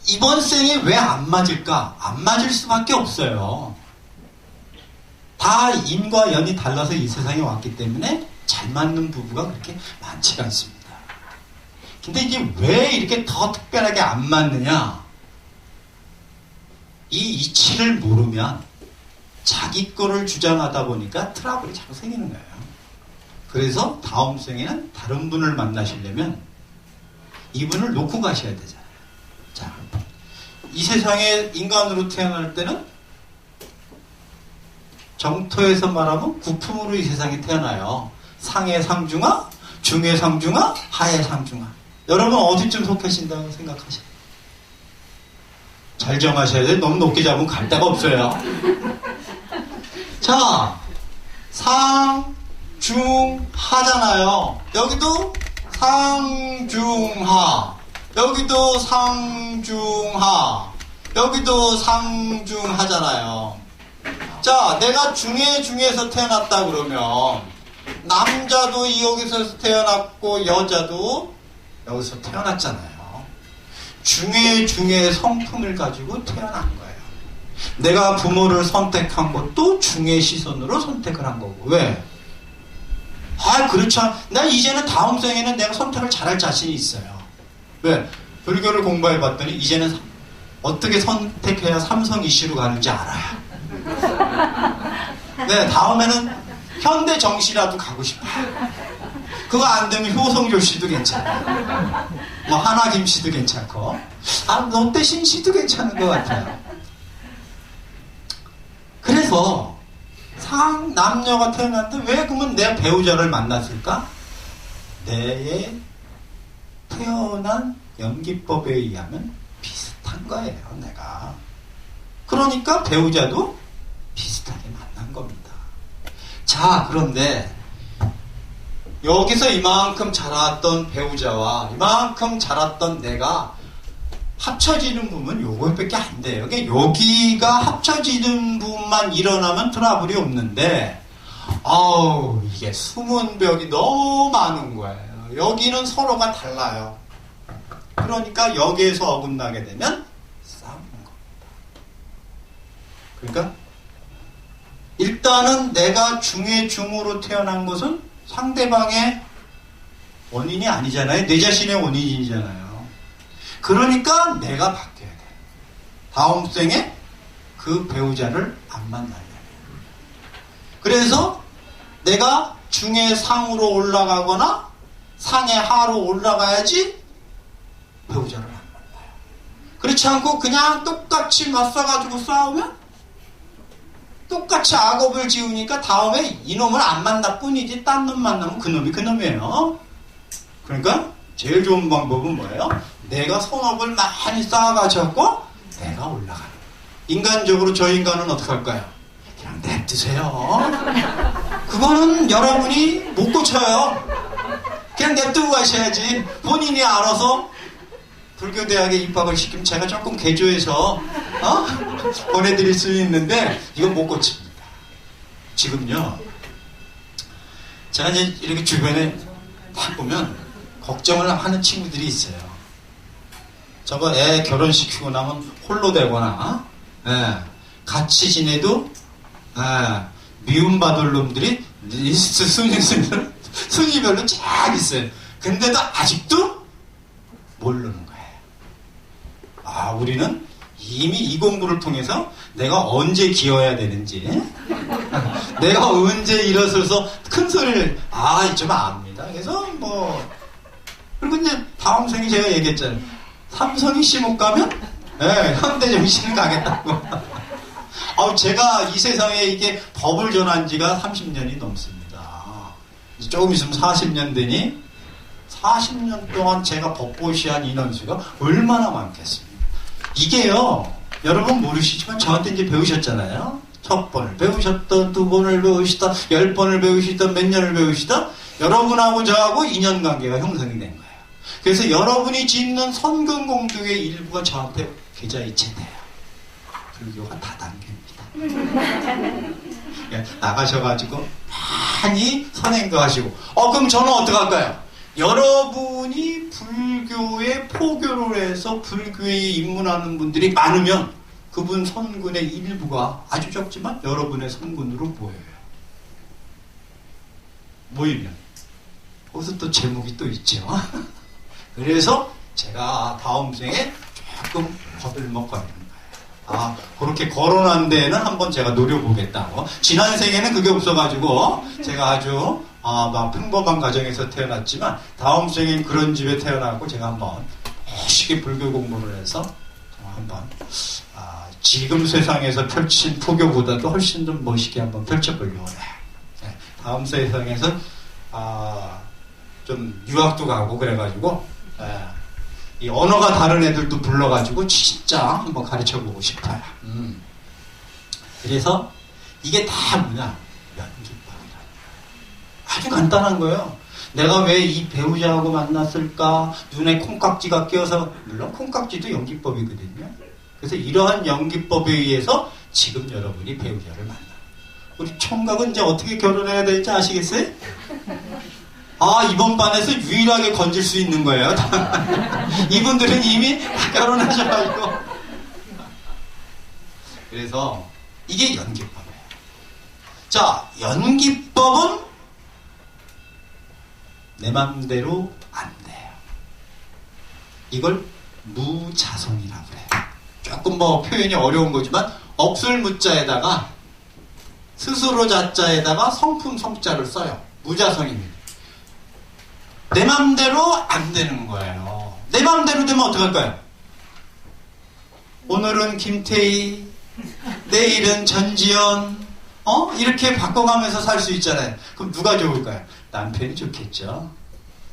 이번 생에 왜 안 맞을까? 안 맞을 수밖에 없어요. 다 인과 연이 달라서 이 세상에 왔기 때문에 잘 맞는 부부가 그렇게 많지가 않습니다. 근데 이게 왜 이렇게 더 특별하게 안 맞느냐? 이 이치를 모르면 자기 거를 주장하다 보니까 트러블이 자꾸 생기는 거예요. 그래서 다음 생에는 다른 분을 만나시려면 이분을 놓고 가셔야 되잖아요. 자, 이 세상에 인간으로 태어날 때는 정토에서 말하면 구품으로 이 세상에 태어나요. 상의 상중하, 중의 상중하, 하의 상중하. 여러분 어디쯤 속하신다고 생각하세요? 잘 정하셔야 돼요. 너무 높게 잡으면 갈 데가 없어요. 자, 상, 중, 하잖아요. 여기도 상중하, 여기도 상중하, 여기도 상중하잖아요. 자, 내가 중에서 태어났다 그러면 남자도 여기서 태어났고 여자도 여기서 태어났잖아요. 중의 성품을 가지고 태어난 거예요. 내가 부모를 선택한 것도 중의 시선으로 선택을 한 거고. 왜? 그렇죠. 난 이제는 다음 생에는 내가 선택을 잘할 자신이 있어요. 왜? 불교를 공부해봤더니 이제는 어떻게 선택해야 삼성 이슈로 가는지 알아요. 네, 다음에는 현대 정시라도 가고 싶어요. 그거 안 되면 효성조 씨도 괜찮아요. 하나김 씨도 괜찮고, 롯데 신씨도 괜찮은 것 같아요. 그래서 남녀가 태어났는데 왜 그러면 내 배우자를 만났을까? 내의 태어난 연기법에 의하면 비슷한 거예요, 내가. 그러니까 배우자도 비슷하게 만난 겁니다. 자, 그런데 여기서 이만큼 자랐던 배우자와 이만큼 자랐던 내가 합쳐지는 부분 요거밖에 안 돼요. 그러니까 여기가 합쳐지는 부분만 일어나면 트러블이 없는데 이게 숨은 벽이 너무 많은 거예요. 여기는 서로가 달라요. 그러니까 여기에서 어긋나게 되면 싸우는 겁니다. 그러니까 일단은 내가 중의 중으로 태어난 것은 상대방의 원인이 아니잖아요. 내 자신의 원인이잖아요. 그러니까 내가 바뀌어야 돼. 다음 생에 그 배우자를 안 만나려면. 그래서 내가 중의 상으로 올라가거나 상의 하로 올라가야지 배우자를 안 만나요. 그렇지 않고 그냥 똑같이 맞서가지고 싸우면 똑같이 악업을 지으니까 다음에 이놈을 안 만날 뿐이지 딴 놈 만나면 그놈이 그놈이에요. 그러니까 제일 좋은 방법은 뭐예요? 내가 선업을 많이 쌓아가지고 내가 올라가는. 인간적으로 저 인간은 어떻게 할까요? 그냥 냅두세요. 그거는 여러분이 못 고쳐요. 그냥 냅두고 가셔야지. 본인이 알아서 불교대학에 입학을 시키면 제가 조금 개조해서 보내드릴 수 있는데 이건 못 고칩니다. 지금요. 제가 이제 이렇게 주변에 딱 보면 걱정을 하는 친구들이 있어요. 저거 애 결혼시키고 나면 홀로 되거나 같이 지내도 미움받을 놈들이 리스트 순위별로 쫙 있어요. 근데도 아직도 모르는 거예요. 우리는 이미 이 공부를 통해서 내가 언제 기어야 되는지 내가 언제 일어서서 큰 소리를 좀 압니다. 그래서 그리고 이제 다음 생에 제가 얘기했잖아요. 삼성이 씨 못 가면 현대정신을 가겠다고. 제가 이 세상에 이게 법을 전한 지가 30년이 넘습니다. 조금 있으면 40년 되니 40년 동안 제가 법보시한 인원수가 얼마나 많겠습니까? 이게요, 여러분 모르시지만 저한테 이제 배우셨잖아요. 첫 번을 배우셨던, 두 번을 배우시던, 10번을 배우시던, 몇 년을 배우시던, 여러분하고 저하고 인연관계가 형성이 된 거예요. 그래서 여러분이 짓는 선근공덕의 일부가 저한테 계좌이체돼요. 불교가 다단계입니다. 나가셔가지고 많이 선행도 하시고 그럼 저는 어떻게 할까요? 여러분이 불교에 포교를 해서 불교에 입문하는 분들이 많으면 그분 선군의 일부가 아주 적지만 여러분의 선군으로 모여요. 모이면 거기서 또 제목이 또 있죠. 그래서 제가 다음 생에 조금 겁을 먹거리는 거예요. 그렇게 거론한 데에는 한번 제가 노려보겠다고. 지난 생에는 그게 없어가지고 제가 아주 막 평범한 가정에서 태어났지만 다음 생엔 그런 집에 태어나고 제가 한번 멋있게 불교 공부를 해서 한번 지금 세상에서 펼친 포교보다도 훨씬 좀 멋있게 한번 펼쳐보려고 해요. 다음 세상에서 좀 유학도 가고 그래가지고 이 언어가 다른 애들도 불러가지고 진짜 한번 가르쳐보고 싶어요. 그래서 이게 다 뭐냐? 연기법이라. 아주 간단한 거예요. 내가 왜 이 배우자하고 만났을까? 눈에 콩깍지가 끼어서, 물론 콩깍지도 연기법이거든요. 그래서 이러한 연기법에 의해서 지금 여러분이 배우자를 만나. 우리 총각은 이제 어떻게 결혼해야 될지 아시겠어요? 이번 반에서 유일하게 건질 수 있는 거예요. 이분들은 이미 다 결혼하셔가지고. 그래서 이게 연기법이에요. 자, 연기법은 내 맘대로 안 돼요. 이걸 무자성이라고 그래요. 조금 표현이 어려운 거지만 없을 무자에다가 스스로 자자에다가 성품 성자를 써요. 무자성입니다. 내 맘대로 안 되는 거예요. 내 맘대로 되면 어떡할까요? 오늘은 김태희, 내일은 전지현, 이렇게 바꿔가면서 살 수 있잖아요. 그럼 누가 좋을까요? 남편이 좋겠죠.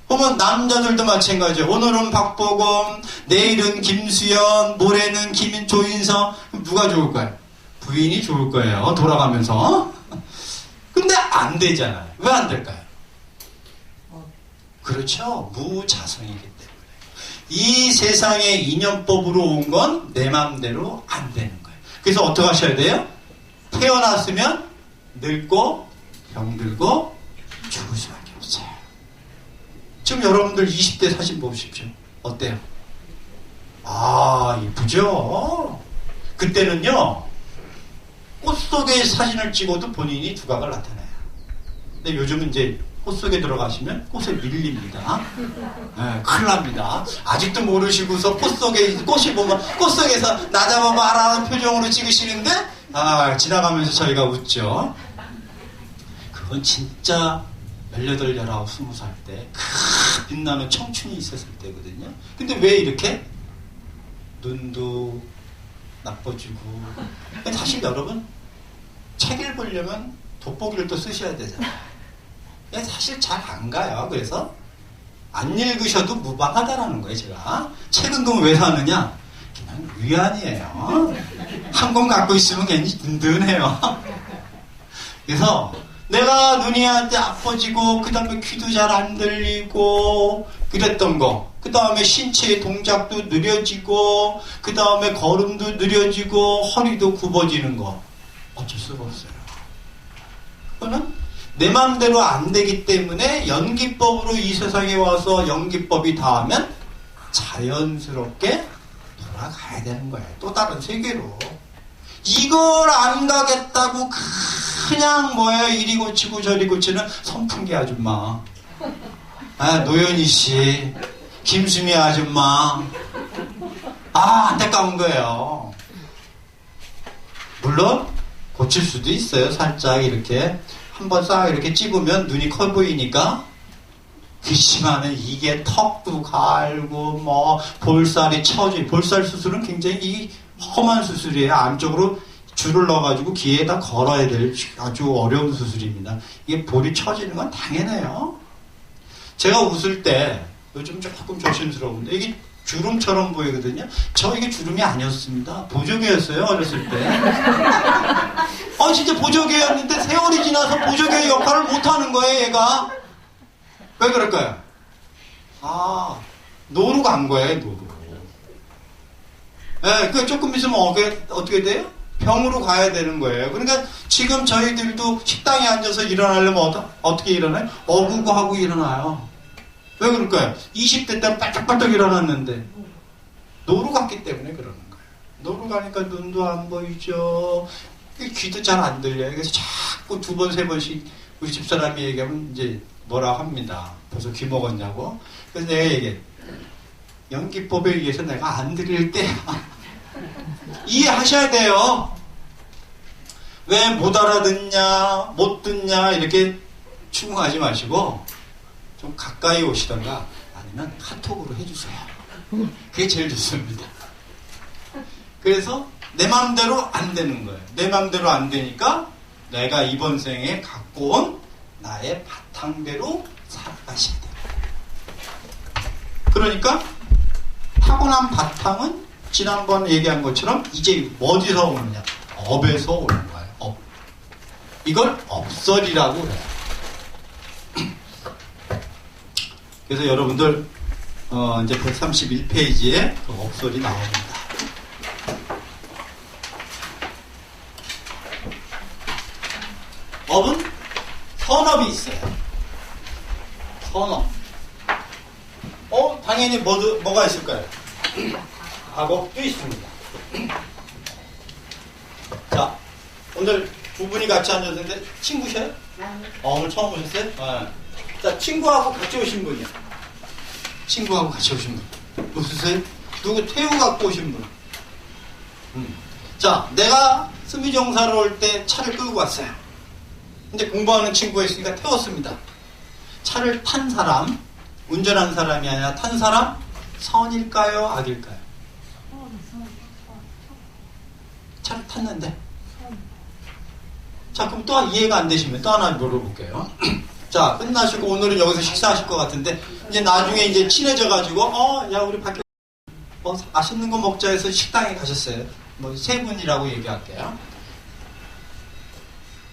그러면 남자들도 마찬가지예요. 오늘은 박보검, 내일은 김수연, 모레는 조인성. 그럼 누가 좋을까요? 부인이 좋을 거예요. 돌아가면서. 근데 안 되잖아요. 왜 안 될까요? 그렇죠. 무자성이기 때문에. 이 세상의 인연법으로 온 건 내 마음대로 안 되는 거예요. 그래서 어떻게 하셔야 돼요? 태어났으면 늙고 병들고 죽을 수밖에 없어요. 지금 여러분들 20대 사진 보십시오. 어때요? 아, 이쁘죠? 그때는요, 꽃 속에 사진을 찍어도 본인이 두각을 나타내요. 근데 요즘은 이제 꽃 속에 들어가시면 꽃에 밀립니다. 네, 큰일 납니다. 아직도 모르시고서 꽃이 보면 꽃 속에서 나 잡아봐라는 표정으로 찍으시는데, 지나가면서 저희가 웃죠. 그건 진짜 18, 19, 20살 때 빛나는 청춘이 있었을 때거든요. 근데 왜 이렇게 눈도 나빠지고. 사실 여러분, 책 읽으려면 돋보기를 또 쓰셔야 되잖아요. 사실 잘 안 가요. 그래서 안 읽으셔도 무방하다라는 거예요. 제가 책은 그럼 왜 사느냐? 그냥 위안이에요. 한 권 갖고 있으면 괜히 든든해요. 그래서 내가 눈이 한테 아파지고, 그 다음에 귀도 잘 안 들리고 그랬던 거, 그 다음에 신체의 동작도 느려지고, 그 다음에 걸음도 느려지고, 허리도 굽어지는 거, 어쩔 수가 없어요. 그거는 내 마음대로 안 되기 때문에 연기법으로 이 세상에 와서 연기법이 닿으면 자연스럽게 돌아가야 되는 거예요. 또 다른 세계로. 이걸 안 가겠다고 그냥 이리 고치고 저리 고치는 선풍기 아줌마, 노현희 씨, 김수미 아줌마, 안타까운 거예요. 물론 고칠 수도 있어요. 살짝 이렇게 한번 싹 이렇게 찝으면 눈이 커 보이니까. 그렇지만은 이게 턱도 갈고 볼살이 처지. 볼살 수술은 굉장히 험한 수술이에요. 안쪽으로 줄을 넣어가지고 귀에다 걸어야 될 아주 어려운 수술입니다. 이게 볼이 처지는 건 당연해요. 제가 웃을 때 요즘 조금 조심스러운데 이게 주름처럼 보이거든요. 이게 주름이 아니었습니다. 보조개였어요. 어렸을 때. 진짜 보조개였는데 세월이 지나서 보조개의 역할을 못하는 거예요. 얘가. 왜 그럴까요? 노루 간 거예요. 노루. 그 조금 있으면 어떻게 돼요? 병으로 가야 되는 거예요. 그러니까 지금 저희들도 식당에 앉아서 일어나려면 어떻게 일어나요? 어구고 하고 일어나요. 왜 그럴까요? 20대 때는 빨딱빨딱 일어났는데 노루 갔기 때문에 그러는 거예요. 노루 가니까 눈도 안 보이죠. 귀도 잘 안 들려요. 그래서 자꾸 2번, 3번씩 우리 집사람이 얘기하면 이제 뭐라 합니다. 벌써 귀 먹었냐고. 그래서 내가 얘기해. 연기법에 의해서 내가 안 들릴 때야. 이해하셔야 돼요. 왜 못 알아듣냐, 못 듣냐 이렇게 추궁하지 마시고 좀 가까이 오시던가 아니면 카톡으로 해주세요. 그게 제일 좋습니다. 그래서 내 마음대로 안 되는 거예요. 내 마음대로 안 되니까 내가 이번 생에 갖고 온 나의 바탕대로 살아가셔야 돼요. 그러니까 타고난 바탕은 지난번 얘기한 것처럼 이제 어디서 오느냐? 업에서 오는 거예요. 업. 이걸 업설이라고 해요. 그래서 여러분들 이제 131페이지에 그 업설이 나옵니다. 업은 선업이 있어요. 선업. 당연히 뭐가 있을까요? 악업도 있습니다. 자, 오늘 2분이 같이 앉았는데 친구셔요? 오늘 처음 오셨어요? 네. 자, 친구하고 같이 오신 분이요. 친구하고 같이 오신 분. 누구세요? 누구 태우 갖고 오신 분. 자, 내가 스미정사로 올 때 차를 끌고 왔어요. 근데 공부하는 친구가 있으니까 태웠습니다. 차를 탄 사람, 운전한 사람이 아니라 탄 사람, 선일까요? 악일까요? 차를 탔는데. 자, 그럼 또 이해가 안 되시면 또 하나 물어볼게요. 자, 끝나시고 오늘은 여기서 식사하실 것 같은데, 이제 나중에 이제 친해져가지고, 야, 우리 밖에, 맛있는 거 먹자 해서 식당에 가셨어요. 3분이라고 얘기할게요.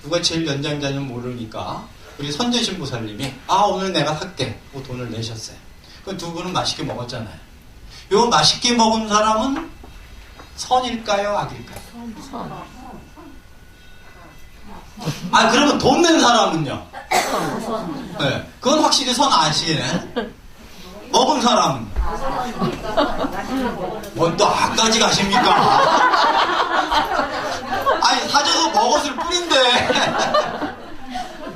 누가 제일 연장자는 모르니까, 우리 선제신부사님이, 오늘 내가 살게. 돈을 내셨어요. 그럼 2분은 맛있게 먹었잖아요. 요 맛있게 먹은 사람은 선일까요? 악일까요? 선. 아, 그러면 돈 낸 사람은요? 선. 네. 그건 확실히 선 아시네. 먹은 사람은? 또 악까지 가십니까? 아니, 사줘서 먹었을 뿐인데.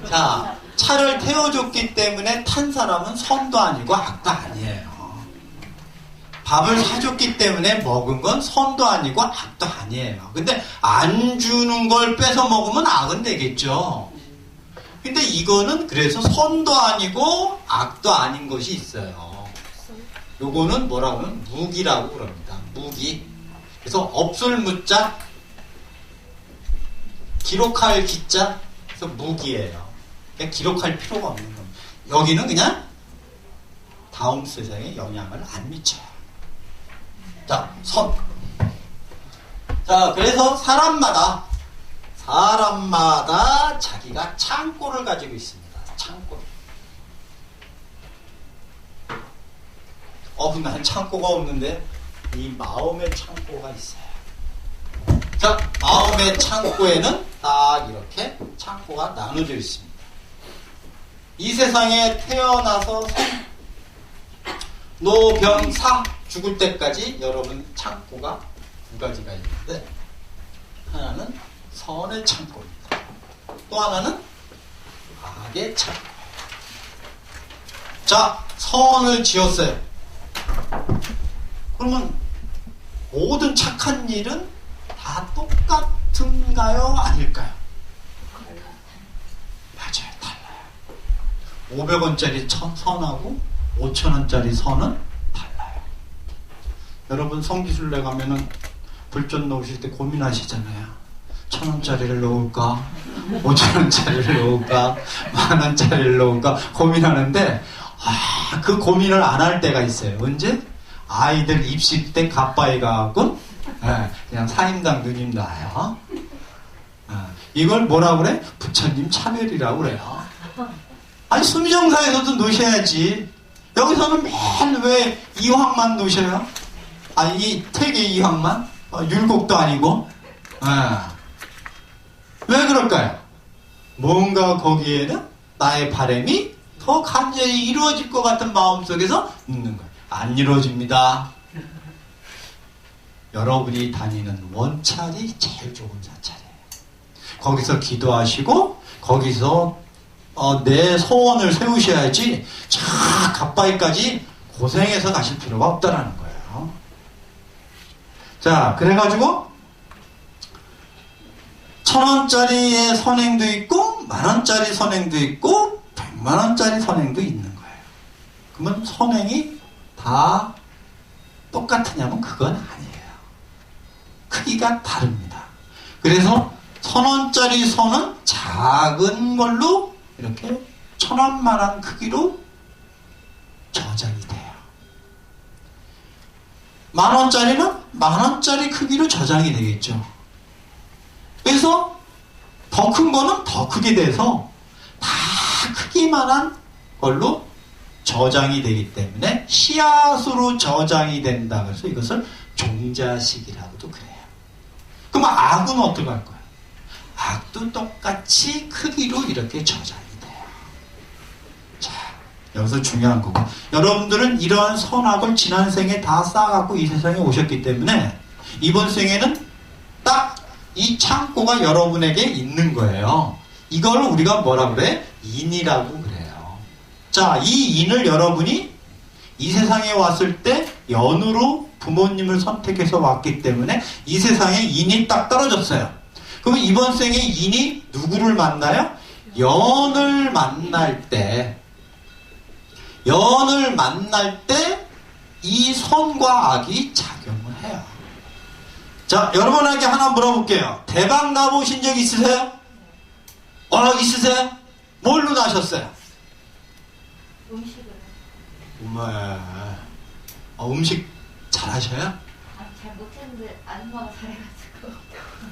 자, 차를 태워줬기 때문에 탄 사람은 선도 아니고 악도 아니에요. 밥을 사줬기 때문에 먹은 건 선도 아니고 악도 아니에요. 근데 안 주는 걸 뺏어 먹으면 악은 되겠죠. 근데 이거는 그래서 선도 아니고 악도 아닌 것이 있어요. 요거는 뭐라고 하면 무기라고 그럽니다. 무기. 그래서 없을 무자, 기록할 기자, 그래서 무기예요. 그러니까 기록할 필요가 없는 겁니다. 여기는 그냥 다음 세상에 영향을 안 미쳐요. 자, 선. 자, 그래서 사람마다 자기가 창고를 가지고 있습니다. 창고. 나는 창고가 없는데 이 마음의 창고가 있어요. 자, 마음의 창고에는 딱 이렇게 창고가 나눠져 있습니다. 이 세상에 태어나서 노병사 죽을 때까지 여러분 창고가 두 가지가 있는데, 하나는 선의 창고입니다. 또 하나는 악의 창고. 자, 선을 지었어요. 그러면 모든 착한 일은 다 똑같은가요? 아닐까요? 맞아요. 달라요. 500원짜리 선하고 5,000원짜리 선은 달라요. 여러분 성지순례 가면은 불전 놓으실 때 고민하시잖아요. 1,000원짜리를 놓을까? 5,000원짜리를 놓을까? 10,000원짜리를 놓을까? 고민하는데, 그 고민을 안 할 때가 있어요. 언제? 아이들 입시 때 가빠이 가고, 그냥 사임당 누님 나요. 이걸 뭐라 그래? 부처님 차별이라고 그래요. 아니, 수미정사에서도 놓으셔야지. 여기서는 맨 왜 이황만 놓으셔요? 아니, 이 태계 이황만? 율곡도 아니고. 왜 그럴까요? 뭔가 거기에는 나의 바람이 더 간절히 이루어질 것 같은 마음속에서 묻는 거예요. 안 이루어집니다. 여러분이 다니는 원찰이 제일 좋은 사찰이에요. 거기서 기도하시고 거기서 내 소원을 세우셔야지 저 갓바위까지 고생해서 가실 필요가 없다라는 거예요. 자, 그래가지고 1,000원짜리의 선행도 있고 10,000원짜리 선행도 있고 100만원짜리 선행도 있는 거예요. 그러면 선행이 다 똑같으냐면 그건 아니에요. 크기가 다릅니다. 그래서 1,000원짜리 선은 작은 걸로 이렇게 1,000원만한 크기로 저장이 돼요. 10,000원짜리는 10,000원짜리 크기로 저장이 되겠죠. 그래서 더 큰 거는 더 크게 돼서 다 크기만한 걸로 저장이 되기 때문에 씨앗으로 저장이 된다. 그래서 이것을 종자식이라고도 그래요. 그럼 악은 어떻게 할 거예요? 악도 똑같이 크기로 이렇게 저장이 돼요. 자, 여기서 중요한 거고, 여러분들은 이러한 선악을 지난 생에 다 쌓아갖고 이 세상에 오셨기 때문에 이번 생에는 딱 이 창고가 여러분에게 있는 거예요. 이걸 우리가 뭐라 그래? 인이라고 그래요. 자, 이 인을 여러분이 이 세상에 왔을 때 연으로 부모님을 선택해서 왔기 때문에 이 세상에 인이 딱 떨어졌어요. 그러면 이번 생에 인이 누구를 만나요? 연을 만날 때 이 선과 악이 작용을 해요. 자, 여러분에게 하나 물어볼게요. 대박 나보신 적 있으세요? 있으세요? 뭘로 나셨어요? 음식을. 정말 음식 잘하셔요? 잘 못했는데 아줌마가 잘해가지고.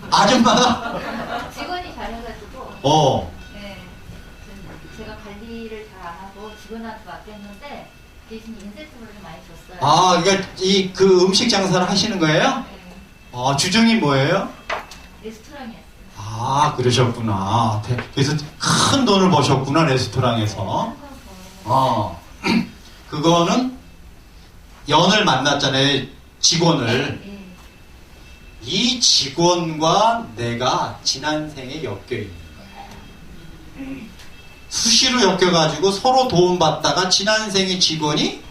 아줌마가? 직원이 잘해가지고. 네. 제가 관리를 잘 안 하고 직원한테 맡겼는데 대신 인센티브를 좀 많이 줬어요. 아, 그러니까 그 음식 장사를 하시는 거예요? 네. 주종이 뭐예요? 레스토랑이었어요. 아, 그러셨구나. 그래서 큰 돈을 버셨구나, 레스토랑에서. 그거는 연을 만났잖아요, 직원을. 네. 이 직원과 내가 지난 생에 엮여 있는 거예요. 수시로 엮여가지고 서로 도움받다가 지난 생의 직원이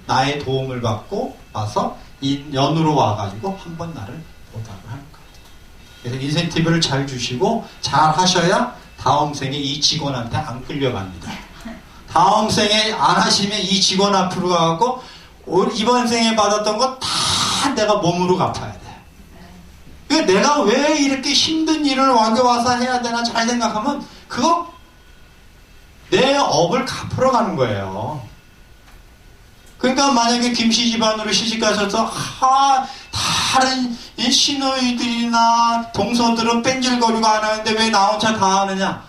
나의 도움을 받고 와서 이 연으로 와가지고 한번 나를 보답을 하는 거예요. 그래서 인센티브를 잘 주시고 잘 하셔야 다음 생에 이 직원한테 안 끌려갑니다. 다음 생에 안 하시면 이 직원 앞으로 가고 이번 생에 받았던 거 다 내가 몸으로 갚아야 돼. 그러니까 내가 왜 이렇게 힘든 일을 와게 와서 해야 되나 잘 생각하면 그거 내 업을 갚으러 가는 거예요. 그러니까 만약에 김씨 집안으로 시집가셔서 다른 시누이들이나 동서들은 뺀질거리고 안 하는데 왜 나 혼자 다 하느냐?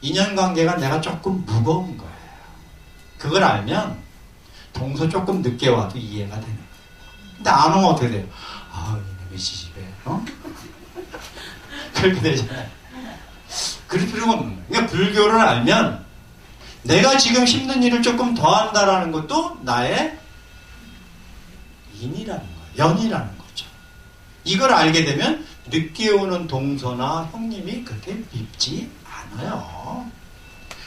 인연관계가 내가 조금 무거운 거예요. 그걸 알면 동서 조금 늦게 와도 이해가 되는 거예요. 근데 안 오면 어떻게 돼요? 이놈의 시집에 그렇게 되잖아요. 그럴 필요가 없는 거예요. 그러니까 불교를 알면 내가 지금 힘든 일을 조금 더 한다라는 것도 나의 인이라는 거예요. 연이라는 거죠. 이걸 알게 되면 늦게 오는 동서나 형님이 그렇게 밉지 않아요.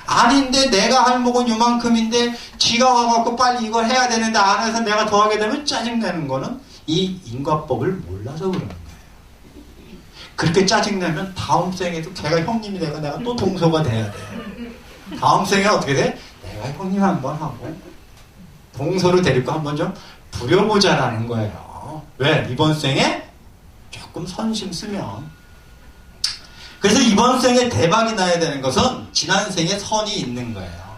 아닌데 내가 할목은 요만큼인데 지가 와갖고 빨리 이걸 해야 되는데 안 해서 내가 더 하게 되면 짜증내는 거는 이 인과법을 몰라서 그러는 거예요. 그렇게 짜증내면 다음 생에도 걔가 형님이 되고 내가 또 동서가 돼야 돼. 다음 생에 어떻게 돼? 내가 형님 한번 하고 동서를 데리고 한번 좀 부려보자라는 거예요. 왜? 이번 생에 조금 선심 쓰면. 그래서 이번 생에 대박이 나야 되는 것은 지난 생에 선이 있는 거예요.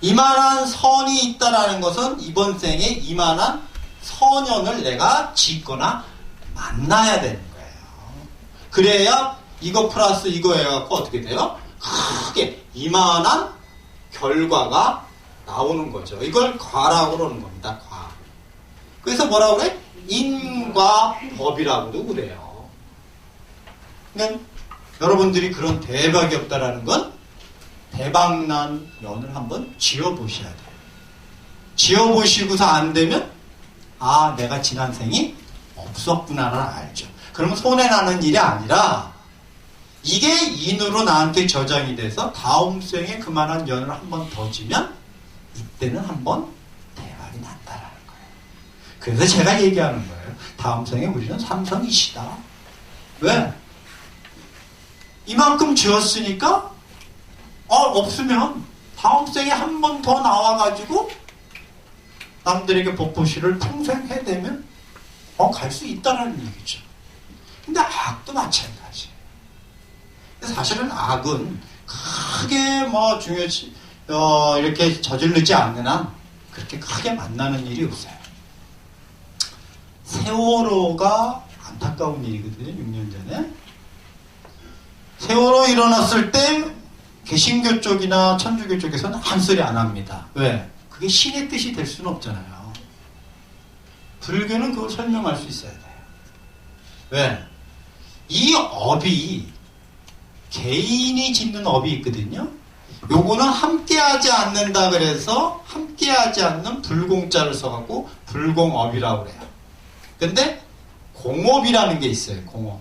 이만한 선이 있다라는 것은 이번 생에 이만한 선연을 내가 짓거나 만나야 되는 거예요. 그래야 이거 플러스 이거 해갖고 어떻게 돼요? 크게 이만한 결과가 나오는 거죠. 이걸 과라고 그러는 겁니다. 과. 그래서 뭐라고 그래? 인과 법이라고도 그래요. 그러니까 여러분들이 그런 대박이 없다라는 건 대박난 연을 한번 지어보셔야 돼요. 지어보시고서 안 되면 내가 지난 생이 없었구나를 알죠. 그러면 손해나는 일이 아니라 이게 인으로 나한테 저장이 돼서 다음 생에 그만한 연을 한번 더 지면 이때는 한번 대박이 난다라는 거예요. 그래서 제가 얘기하는 거예요. 다음 생에 우리는 삼성이시다. 왜? 이만큼 지었으니까 없으면 다음 생에 한 번 더 나와가지고 남들에게 복보시를 평생 해대면 갈 수 있다는 얘기죠. 근데 악도 마찬가지. 사실은 악은 크게 중요치 이렇게 저지르지 않는 한 그렇게 크게 만나는 일이 없어요. 세월호가 안타까운 일이거든요. 6년 전에 세월호 일어났을 때 개신교 쪽이나 천주교 쪽에서는 한 소리 안 합니다. 왜? 그게 신의 뜻이 될 수는 없잖아요. 불교는 그걸 설명할 수 있어야 돼요. 왜? 이 업이 개인이 짓는 업이 있거든요. 요거는 함께하지 않는다 그래서 함께하지 않는 불공자를 써갖고 불공업이라고 그래요. 근데 공업이라는 게 있어요. 공업.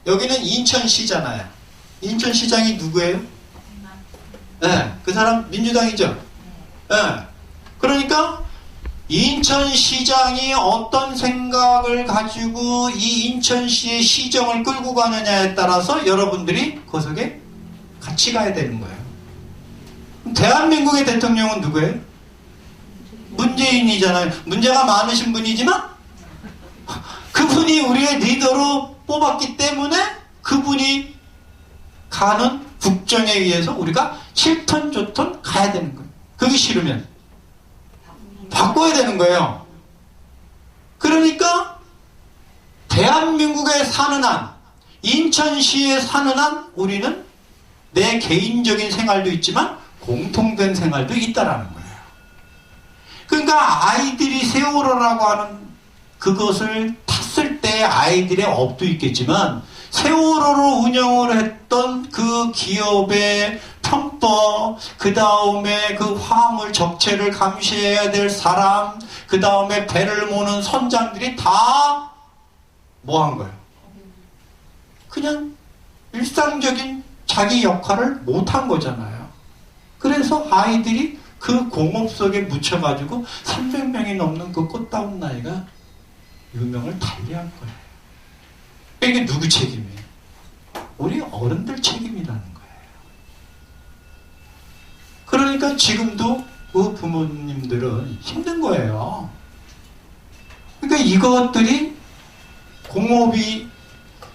여기는 인천시잖아요. 인천시장이 누구예요? 네, 그 사람 민주당이죠. 네. 그러니까 인천시장이 어떤 생각을 가지고 이 인천시의 시정을 끌고 가느냐에 따라서 여러분들이 그 속에 같이 가야 되는 거예요. 대한민국의 대통령은 누구예요? 문재인이잖아요. 문제가 많으신 분이지만 그분이 우리의 리더로 뽑았기 때문에 그분이 가는 국정에 의해서 우리가 7톤 좋톤 가야 되는 거예요. 그게 싫으면 바꿔야 되는 거예요. 그러니까 대한민국에 사는 한, 인천시에 사는 한 우리는 내 개인적인 생활도 있지만 공통된 생활도 있다라는 거예요. 그러니까 아이들이 세월호라고 하는 그것을 탔을 때 아이들의 업도 있겠지만 세월호로 운영을 했던 그 기업의 편법, 그 다음에 그 화물 적체를 감시해야 될 사람, 그 다음에 배를 모는 선장들이 다 뭐 한 거예요? 그냥 일상적인 자기 역할을 못한 거잖아요. 그래서 아이들이 그 공업 속에 묻혀가지고 300명이 넘는 그 꽃다운 나이가 유명을 달리한 거예요. 이게 누구 책임이에요? 우리 어른들 책임이라는 거예요. 그러니까 지금도 그 부모님들은 힘든 거예요. 그러니까 이것들이 공업이,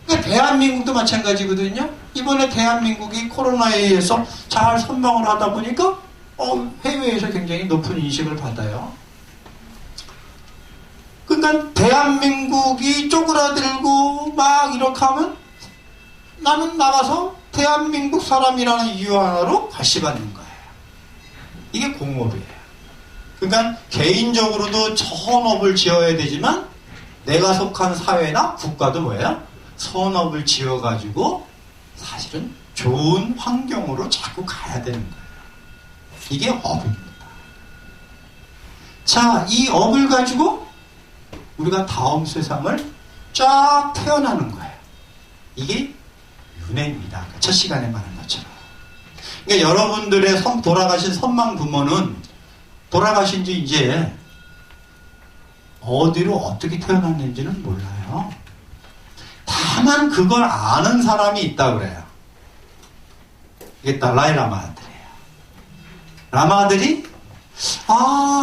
그러니까 대한민국도 마찬가지거든요. 이번에 대한민국이 코로나에 의해서 잘 선방을 하다 보니까 해외에서 굉장히 높은 인식을 받아요. 그러니까 대한민국이 쪼그라들고 막 이렇게 하면 나는 나가서 대한민국 사람이라는 이유 하나로 과시받는 거예요. 이게 공업이에요. 그러니까 개인적으로도 선업을 지어야 되지만 내가 속한 사회나 국가도 뭐예요? 선업을 지어가지고 사실은 좋은 환경으로 자꾸 가야 되는 거예요. 이게 업입니다. 자, 이 업을 가지고 우리가 다음 세상을 쫙 태어나는 거예요. 이게 윤회입니다. 첫 시간에 말한 것처럼. 그러니까 여러분들의 돌아가신 선망 부모는 돌아가신 지 이제 어디로 어떻게 태어났는지는 몰라요. 다만 그걸 아는 사람이 있다고 그래요. 이게 달라이 라마들이에요. 라마들이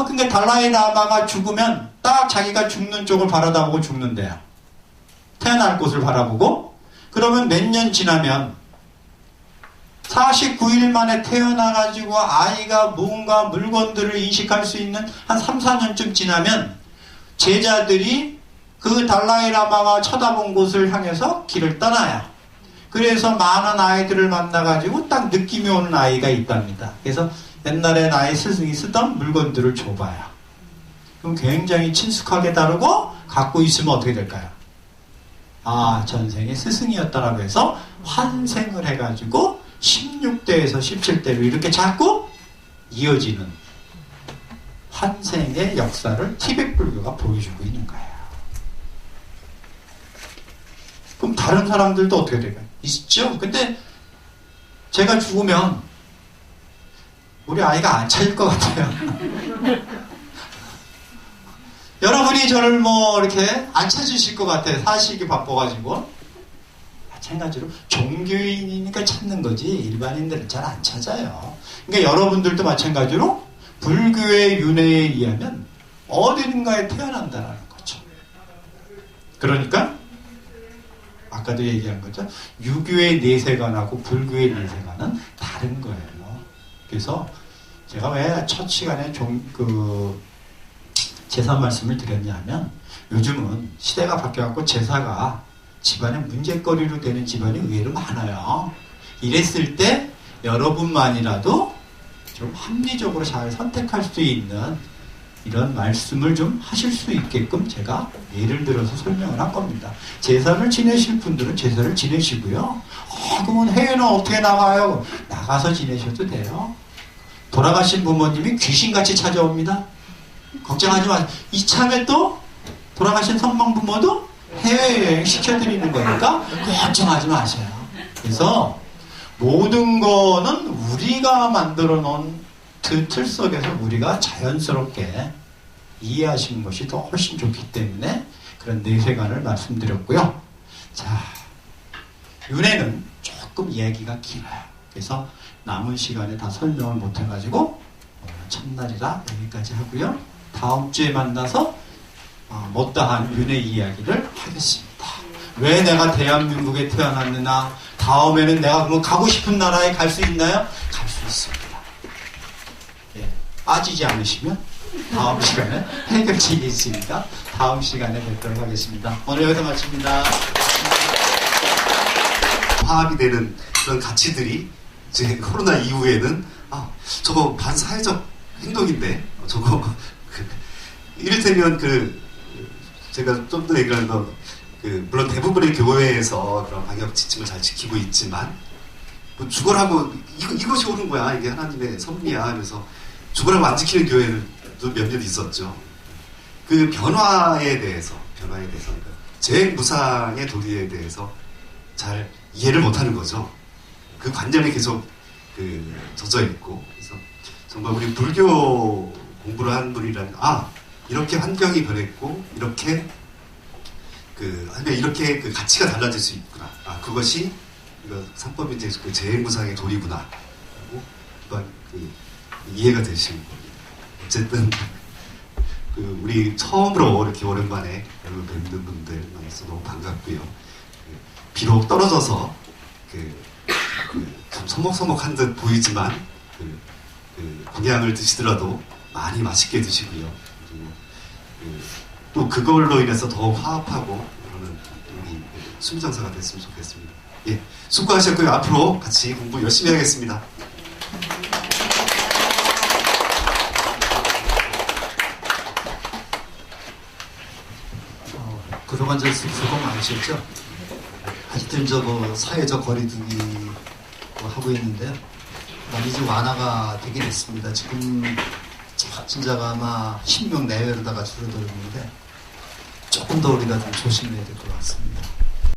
그러니까 달라이 라마가 죽으면 딱 자기가 죽는 쪽을 바라다보고 죽는데요. 태어날 곳을 바라보고 그러면 몇 년 지나면 49일 만에 태어나가지고 아이가 뭔가 물건들을 인식할 수 있는 한 3, 4년쯤 지나면 제자들이 그 달라이 라마가 쳐다본 곳을 향해서 길을 떠나요. 그래서 많은 아이들을 만나가지고 딱 느낌이 오는 아이가 있답니다. 그래서 옛날에 나의 스승이 쓰던 물건들을 줘봐요. 그럼 굉장히 친숙하게 다루고 갖고 있으면 어떻게 될까요? 전생의 스승이었다라고 해서 환생을 해가지고 16대에서 17대로 이렇게 자꾸 이어지는 환생의 역사를 티벳 불교가 보여주고 있는 거예요. 그럼 다른 사람들도 어떻게 될까요? 있죠. 근데 제가 죽으면 우리 아이가 안 찾을 것 같아요. 여러분이 저를 이렇게 안 찾으실 것 같아요. 사시기 바빠가지고. 마찬가지로 종교인이니까 찾는 거지 일반인들은 잘 안 찾아요. 그러니까 여러분들도 마찬가지로 불교의 윤회에 의하면 어딘가에 태어난다는 거죠. 그러니까 아까도 얘기한 거죠. 유교의 내세관하고 불교의 내세관은 다른 거예요. 그래서 제가 왜 첫 시간에 제사 말씀을 드렸냐면 요즘은 시대가 바뀌어갖고 제사가 집안의 문제거리로 되는 집안이 의외로 많아요. 이랬을 때 여러분만이라도 좀 합리적으로 잘 선택할 수 있는 이런 말씀을 좀 하실 수 있게끔 제가 예를 들어서 설명을 한 겁니다. 제사를 지내실 분들은 제사를 지내시고요. 그러면 해외는 어떻게 나가요? 나가서 지내셔도 돼요. 돌아가신 부모님이 귀신같이 찾아옵니다. 걱정하지 마세요. 이참에 또 돌아가신 선망 부모도 해외여행 시켜드리는 거니까 걱정하지 마세요. 그래서 모든 거는 우리가 만들어 놓은 틀 속에서 우리가 자연스럽게 이해하시는 것이 더 훨씬 좋기 때문에 그런 내세관을 말씀드렸고요. 자, 윤회는 조금 이야기가 길어요. 그래서 남은 시간에 다 설명을 못해가지고 첫날이라 여기까지 하고요. 다음 주에 만나서 못다한 윤회 이야기를 하겠습니다. 왜 내가 대한민국에 태어났느냐, 다음에는 내가 그러면 가고 싶은 나라에 갈 수 있나요? 갈 수 있습니다. 예, 빠지지 않으시면 다음 시간에 해결책이 있으니까 다음 시간에 뵙도록 하겠습니다. 오늘 여기서 마칩니다. 파악이 되는 그런 가치들이 이제 코로나 이후에는 저거 반사회적 행동인데 저거 이를테면 제가 좀 더 얘기하는 건 물론 대부분의 교회에서 그런 방역 지침을 잘 지키고 있지만 뭐 죽어라고 이것이 옳은 거야, 이게 하나님의 섭리야 하면서 죽어라고 안 지키는 교회도 몇몇 있었죠. 그 변화에 대해서 그러니까 재무상의 도리에 대해서 잘 이해를 못하는 거죠. 그 관념이 계속 젖어 있고, 그래서 정말 우리 불교 공부를 한 분이라면 이렇게 환경이 변했고 이렇게 하면 이렇게 가치가 달라질 수 있구나. 그것이 삼법이 이제 재무상의 도리구나. 하고 한번 이해가 되시는 겁니다. 어쨌든 우리 처음으로 이렇게 오랜만에 여러분 뵙는 분들 만나서 너무 반갑고요. 비록 떨어져서 좀 서먹서먹한 듯 보이지만 공양을 드시더라도 많이 맛있게 드시고요. 그리고 또 그걸로 인해서 더 화합하고 그러는 우리 수미장사가 됐으면 좋겠습니다. 예, 수고하셨고요. 앞으로 같이 공부 열심히 하겠습니다. 그동안 수고 많으셨죠? 하여튼 사회적 거리두기 하고 있는데요. 많이 좀 완화가 되긴 했습니다. 지금 확진자가 아마 10명 내외로다가 줄어들었는데 조금 더 우리가 좀 조심해야 될 것 같습니다.